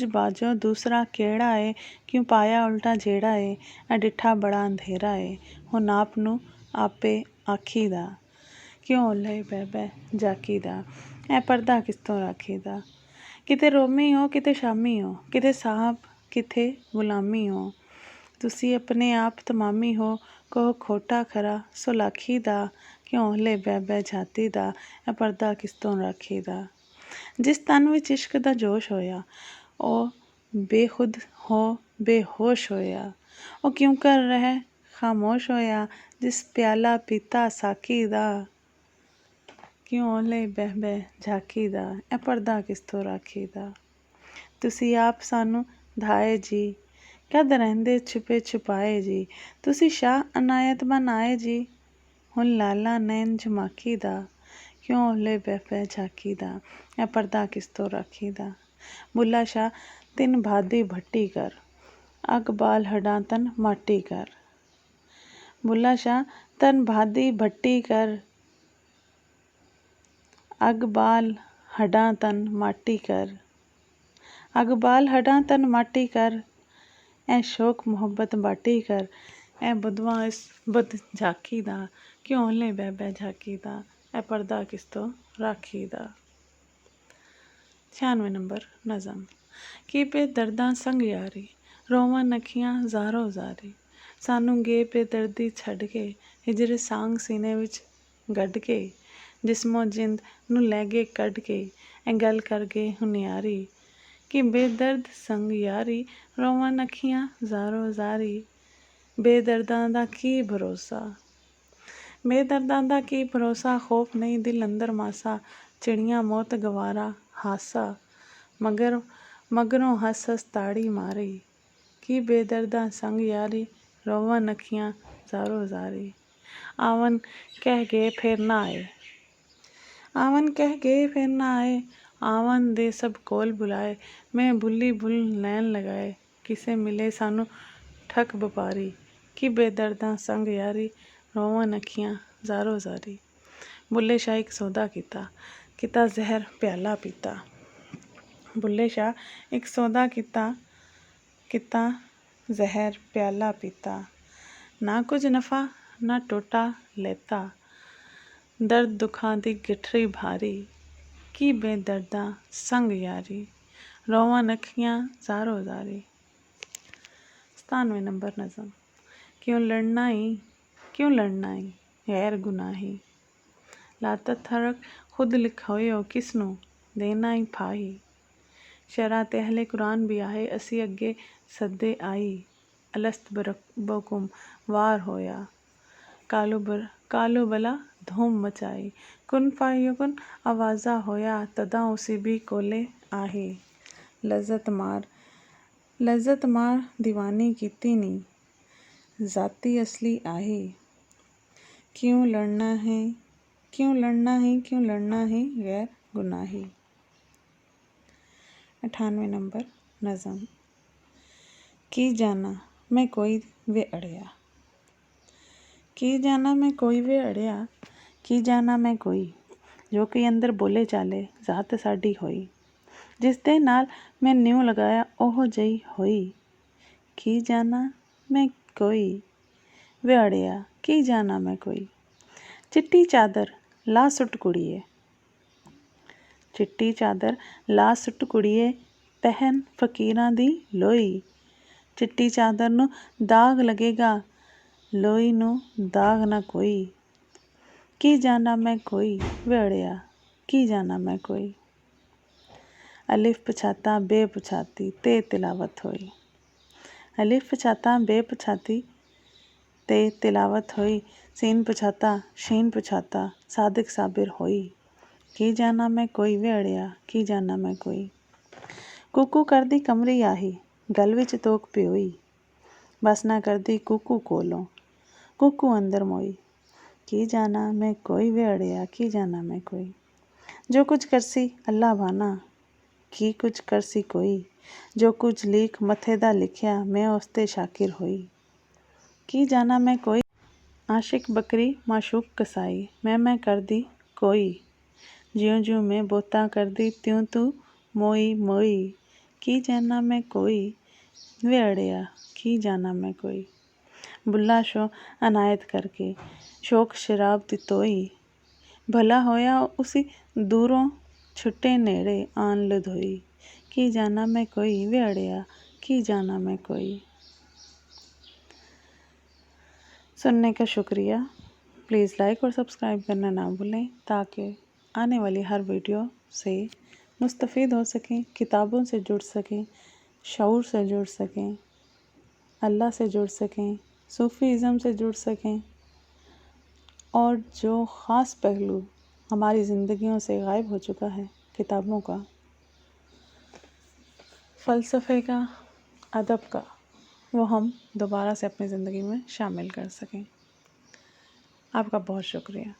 ਬਾਝੋਂ ਦੂਸਰਾ ਕਿਹੜਾ ਏ ਕਿਉਂ ਪਾਇਆ ਉਲਟਾ ਜਿਹੜਾ ਏ ਇਹ ਡਿੱਠਾ ਬੜਾ ਅੰਧੇਰਾ ਏ ਹੁਣ ਆਪ ਨੂੰ ਆਪੇ ਆਖੀ ਦਾ ਕਿਉਂ ਓਹਲੇ ਬਹਿ ਬਹਿ ਝਾਕੀ ਦਾ ਇਹ ਪਰਦਾ ਕਿਸ ਤੋਂ ਰਾਖੀ ਦਾ ਕਿਤੇ ਰੋਮੀ ਹੋ ਕਿਤੇ ਸ਼ਾਮੀ ਹੋ ਕਿਤੇ ਸਾਹਬ ਕਿਥੇ ਗੁਲਾਮੀ ਹੋ। ਤੁਸੀਂ ਆਪਣੇ ਆਪ ਤਮਾਮੀ ਹੋ, ਕਹੋ ਖੋਟਾ ਖਰਾ ਸੋ ਲਾਖੀ ਦਾ, ਕਿਉਂ ਲੈ ਬਹਿ ਬਹਿ ਜਾਤੀ ਦਾ, ਇਹ ਪਰਦਾ ਕਿਸ ਤੋਂ ਰਾਖੀ ਦਾ। ਜਿਸ ਤਨ ਵਿੱਚ ਇਸ਼ਕ ਦਾ ਜੋਸ਼ ਹੋਇਆ, ਉਹ ਬੇਖੁਦ ਹੋ ਬੇਹੋਸ਼ ਹੋਇਆ। ਉਹ ਕਿਉਂ ਕਰ ਰਹਿ ਖਾਮੋਸ਼ ਹੋਇਆ, ਜਿਸ ਪਿਆਲਾ ਪੀਤਾ ਸਾਕੀ ਦਾ, ਕਿਉਂ ਲੈ ਬਹਿ ਬਹਿ ਝਾਕੀ ਦਾ, ਇਹ ਪਰਦਾ ਕਿਸ ਤੋਂ ਰਾਖੀ ਦਾ। ਤੁਸੀਂ ਆਪ ਸਾਨੂੰ ਧਾਏ ਜੀ, ਕਦ ਰਹਿੰਦੇ ਛੁਪੇ ਛੁਪਾਏ ਜੀ। ਤੁਸੀਂ ਸ਼ਾਹ ਅਨਾਇਤ ਬਨ ਆਏ ਜੀ, ਹੁਣ ਲਾਲਾ ਨੈਣ ਝਮਾਕੀ ਦਾ, ਕਿਉਂ ਲੈ ਬਹਿ ਬਹਿ ਝਾਕੀ ਦਾ, ਇਹ ਪਰਦਾ ਕਿਸ ਤੋਂ ਰਾਖੀ ਦਾ। ਬੁੱਲਾ ਸ਼ਾਹ ਤਿੰਨ ਭਾਦੀ ਭੱਟੀ ਕਰ, ਅੱਗ ਬਾਲ ਹੱਡਾਂ ਤਨ ਮਾਟੀ ਕਰ। ਬੁੱਲਾ ਸ਼ਾਹ ਤਨ ਭਾਦੀ ਭੱਟੀ ਕਰ, ਅੱਗ ਬਾਲ ਹੱਡਾਂ ਤਨ ਮਾਟੀ ਕਰ। ਅੱਗ ਬਾਲ ਹੱਡਾਂ ਤਨ ਮਾਟੀ ਕਰ, ਐ ਸ਼ੌਕ ਮੁਹੱਬਤ ਬਾਟੀ ਕਰ। ਐ ਬਦਵਾ ਇਸ ਬਦ ਝਾਕੀ ਦਾ, ਕਿਉਂ ਲੈ ਬਹਿ ਬਹਿ ਝਾਕੀ ਦਾ, ਇਹ ਪਰਦਾ ਕਿਸ ਤੋਂ ਰਾਖੀ ਦਾ। 96 ਨੰਬਰ ਨਜ਼ਮ। ਕੀ ਬੇਦਰਦਾਂ ਸੰਗ ਯਾਰੀ, ਰੋਵਨ ਅੱਖੀਆਂ ਜ਼ਾਰੋ ਜ਼ਾਰੀ। ਸਾਨੂੰ ਗੇ ਬੇਦਰਦੀ ਛੱਡ ਕੇ, ਹਿਜਰ ਸਾਂਗ ਸੀਨੇ ਵਿੱਚ ਗੱਡ ਕੇ। ਜਿਸਮੋ ਜਿੰਦ ਨੂੰ ਲੈ ਗਏ ਕੱਢ ਕੇ, ਇਹ ਗੱਲ ਕਰ ਗਏ ਹੁਨਿਆਰੀ। ਕਿ ਬੇਦਰਦ ਸੰਗ ਯਾਰੀ, ਰੋਵਨ ਅੱਖੀਆਂ ਜ਼ਾਰੋ ਜ਼ਾਰੀ। ਬੇਦਰਦਾਂ ਦਾ ਕੀ ਭਰੋਸਾ, ਬੇਦਰਦਾਂ ਦਾ ਕੀ ਭਰੋਸਾ। ਖੌਫ ਨਹੀਂ ਦਿਲ ਅੰਦਰ ਮਾਸਾ, ਚਿੜੀਆਂ ਮੌਤ ਗਵਾਰਾ ਹਾਸਾ। ਮਗਰੋਂ ਹੱਸ ਹੱਸ ਤਾੜੀ ਮਾਰੀ। ਕੀ ਬੇਦਰਦਾਂ ਸੰਗ ਯਾਰੀ, ਰੋਵਨ ਅੱਖੀਆਂ ਜ਼ਾਰੋ ਜ਼ਾਰੀ। ਆਵਨ ਕਹਿ ਗਏ ਫਿਰ ਨਾ ਆਏ, ਆਵਨ ਕਹਿ ਗਏ ਫਿਰ ਨਾ ਆਏ। ਆਵਨ ਦੇ ਸਭ ਕੋਲ ਬੁਲਾਏ, ਮੈਂ ਭੁੱਲੀ ਭੁੱਲ ਲੈਣ ਲਗਾਏ। ਕਿਸੇ ਮਿਲੇ ਸਾਨੂੰ ਠੱਗ ਵਪਾਰੀ, ਕਿ ਬੇਦਰਦਾਂ ਸੰਗ ਯਾਰੀ, ਰੋਵਨ ਅੱਖੀਆਂ ਜ਼ਾਰੋ ਜ਼ਾਰੀ। ਬੁੱਲੇ ਸ਼ਾਹ ਇੱਕ ਸੌਦਾ ਕੀਤਾ, ਕੀਤਾ ਜ਼ਹਿਰ ਪਿਆਲਾ ਪੀਤਾ। ਬੁੱਲੇ ਸ਼ਾਹ ਇੱਕ ਸੌਦਾ ਕੀਤਾ, ਕੀਤਾ ਜ਼ਹਿਰ ਪਿਆਲਾ ਪੀਤਾ। ਨਾ ਕੁਝ ਨਫਾ ਨਾ ਟੋਟਾ ਲੈਤਾ, ਦਰਦ ਦੁੱਖਾਂ ਦੀ ਗਿਠਰੀ ਭਾਰੀ। ਕੀ ਬੇਦਰਦਾਂ ਸੰਗ ਯਾਰੀ, ਰੋਵਨ ਅੱਖੀਆਂ ਜ਼ਾਰੋ ਜ਼ਾਰੀ। 97 ਨੰਬਰ ਨਜ਼ਮ। ਕਿਉਂ ਲੜਨਾ ਈ, ਕਿਉਂ ਲੜਨਾ ਈ ਗੈਰ ਗੁਨਾਹੀ। ਲਾਤਤ ਹਰਕ ਖੁਦ ਲਿਖੋਇਓ, ਕਿਸ ਨੂੰ ਦੇਣਾ ਈ ਫਾਹੀ। ਸ਼ਰ੍ਹਾਂ ਤੇ ਅਹਲੇ ਕੁਰਾਨ ਵੀ ਆਏ, ਅਸੀਂ ਅੱਗੇ ਸੱਦੇ ਆਈ। ਅਲਸਤ ਬਰੱਬੁਕੁਮ ਵਾਰ ਹੋਇਆ, ਕਾਲੂ ਬਲਾ ਧੂਮ ਮਚਾਈ। ਕੁਨ ਫਯਕੁਨ ਆਵਾਜ਼ਾ ਹੋਇਆ, ਤਦਾਂ ਉਸੀ ਵੀ ਕੋਲੇ ਆਹੀ। ਲਜ਼ਤ ਮਾਰ ਦੀਵਾਨੀ ਕੀਤੀ ਨੀ, ਜ਼ਾਤੀ ਅਸਲੀ ਆਹੀ। ਕਿਉਂ ਲੜਨਾ ਹੈ, ਕਿਉਂ ਲੜਨਾ ਹੈ, ਕਿਉਂ ਲੜਨਾ ਹੈ ਗੈਰ ਗੁਨਾਹੀ। 98 ਨੰਬਰ ਨਜ਼ਮ। ਕੀ ਜਾਨਾ ਮੈਂ ਕੋਈ ਵੇ ਅੜਿਆ, ਕੀ ਜਾਨਾ ਮੈਂ ਕੋਈ ਵੇ ਅੜਿਆ। ਕੀ ਜਾਨਾ ਮੈਂ ਕੋਈ, ਜੋ ਕਿ ਅੰਦਰ ਬੋਲੇ ਚਾਲੇ ਜ਼ਾਤ ਸਾਡੀ ਹੋਈ। ਜਿਸ ਦੇ ਨਾਲ ਮੈਂ ਨਿਉ ਲਗਾਇਆ, ਉਹੋ ਜਿਹੀ ਹੋਈ। ਕੀ ਜਾਨਾ ਮੈਂ ਕੋਈ ਵੇ ਅੜਿਆ, ਕੀ ਜਾਨਾ ਮੈਂ ਕੋਈ। ਚਿੱਟੀ ਚਾਦਰ ਲਾ ਸੁੱਟ ਕੁੜੀਏ, ਚਿੱਟੀ ਚਾਦਰ ਲਾ ਸੁੱਟ ਕੁੜੀਏ, ਪਹਿਨ ਫਕੀਰਾਂ ਦੀ ਲੋਈ। ਚਿੱਟੀ ਚਾਦਰ ਨੂੰ ਦਾਗ ਲੱਗੇਗਾ, ਲੋਈ ਨੂੰ ਦਾਗ ਨਾ ਕੋਈ। ਕੀ ਜਾਨਾ ਮੈਂ ਕੋਈ ਵੇ ਅੜਿਆ, ਕੀ ਜਾਨਾ ਮੈਂ ਕੋਈ। ਅਲਿਫ ਪਛਾਤਾ ਬੇਪਛਾਤੀ ਤੇ ਤਿਲਾਵਤ ਹੋਈ। ਅਲਿਫ ਪਛਾਤਾ ਬੇਪਛਾਤੀ ਤੇ ਤਿਲਾਵਤ ਹੋਈ। ਸੀਨ ਪਛਾਤਾ ਸ਼ੀਨ ਪਛਾਤਾ ਸਾਦਿਕ ਸਾਬਿਰ ਹੋਈ। ਕੀ ਜਾਨਾ ਮੈਂ ਕੋਈ ਵੇ ਅੜਿਆ, ਕੀ ਜਾਨਾ ਮੈਂ ਕੋਈ। ਕੂਕੂ ਕਰਦੀ ਕਮਰੀ ਆਹੀ, ਗਲ ਵਿੱਚ ਤੋਕ ਪਿਓਈ। ਬਸ ਨਾ ਕਰਦੀ ਕੂਕੂ ਕੋਲੋਂ, ਕੂਕੂ ਅੰਦਰ ਮੋਈ। ਕੀ ਜਾਨਾ ਮੈਂ ਕੋਈ ਵੇ ਅੜਿਆ, ਕੀ ਜਾਨਾ ਮੈਂ ਕੋਈ। ਜੋ ਕੁਝ ਕਰਸੀ ਅੱਲਾ ਬਾਨਾ, ਕੀ ਕੁਝ ਕਰਸੀ ਕੋਈ। ਜੋ ਕੁਝ ਲੀਕ ਮੱਥੇ ਦਾ ਲਿਖਿਆ, ਮੈਂ ਉਸ ਤੇ ਸ਼ਾਕਿਰ ਹੋਈ। ਕੀ ਜਾਨਾ ਮੈਂ ਕੋਈ। ਆਸ਼ਿਕ ਬੱਕਰੀ ਮਾਸ਼ੂਕ ਕਸਾਈ, ਮੈਂ ਕਰਦੀ ਕੋਈ। ਜਿਉਂ ਜਿਉਂ ਮੈਂ ਬੋਤਾ ਕਰਦੀ, ਤਿਉਂ ਤੂੰ ਮੋਈ ਮੋਈ। ਕੀ ਜਾਨਾ ਮੈਂ ਕੋਈ ਵੇ ਅੜਿਆ, ਕੀ ਜਾਨਾ ਮੈਂ ਕੋਈ। ਬੁੱਲਾ ਸ਼ਾਹ ਅਨਾਇਤ ਕਰਕੇ, ਸ਼ੌਕ ਸ਼ਰਾਬ ਦੀ ਤੋਈ। ਭਲਾ ਹੋਇਆ ਉਸੀ ਦੂਰੋਂ ਛੁੱਟੇ ਨੇੜੇ ਆਣ ਲਧੋਈ। ਕੀ ਜਾਨਾ ਮੈਂ ਕੋਈ ਵੇ ਅੜਿਆ, की जाना मैं कोई। सुनने का शुक्रिया। प्लीज़ लाइक और सब्सक्राइब करना ना भूलें ताकि आने वाली हर वीडियो से मुस्तफ़ीद हो सकें, किताबों से जुड़ सकें, शऊर से जुड़ सकें, अल्लाह से जुड़ सकें, सूफ़ीज़म से जुड़ सकें और जो ख़ास पहलू हमारी ज़िंदगियों से गायब हो चुका है किताबों का, फ़लसफ़े का, अदब का, वो हम दोबारा से अपनी ज़िंदगी में शामिल कर सकें। आपका बहुत शुक्रिया।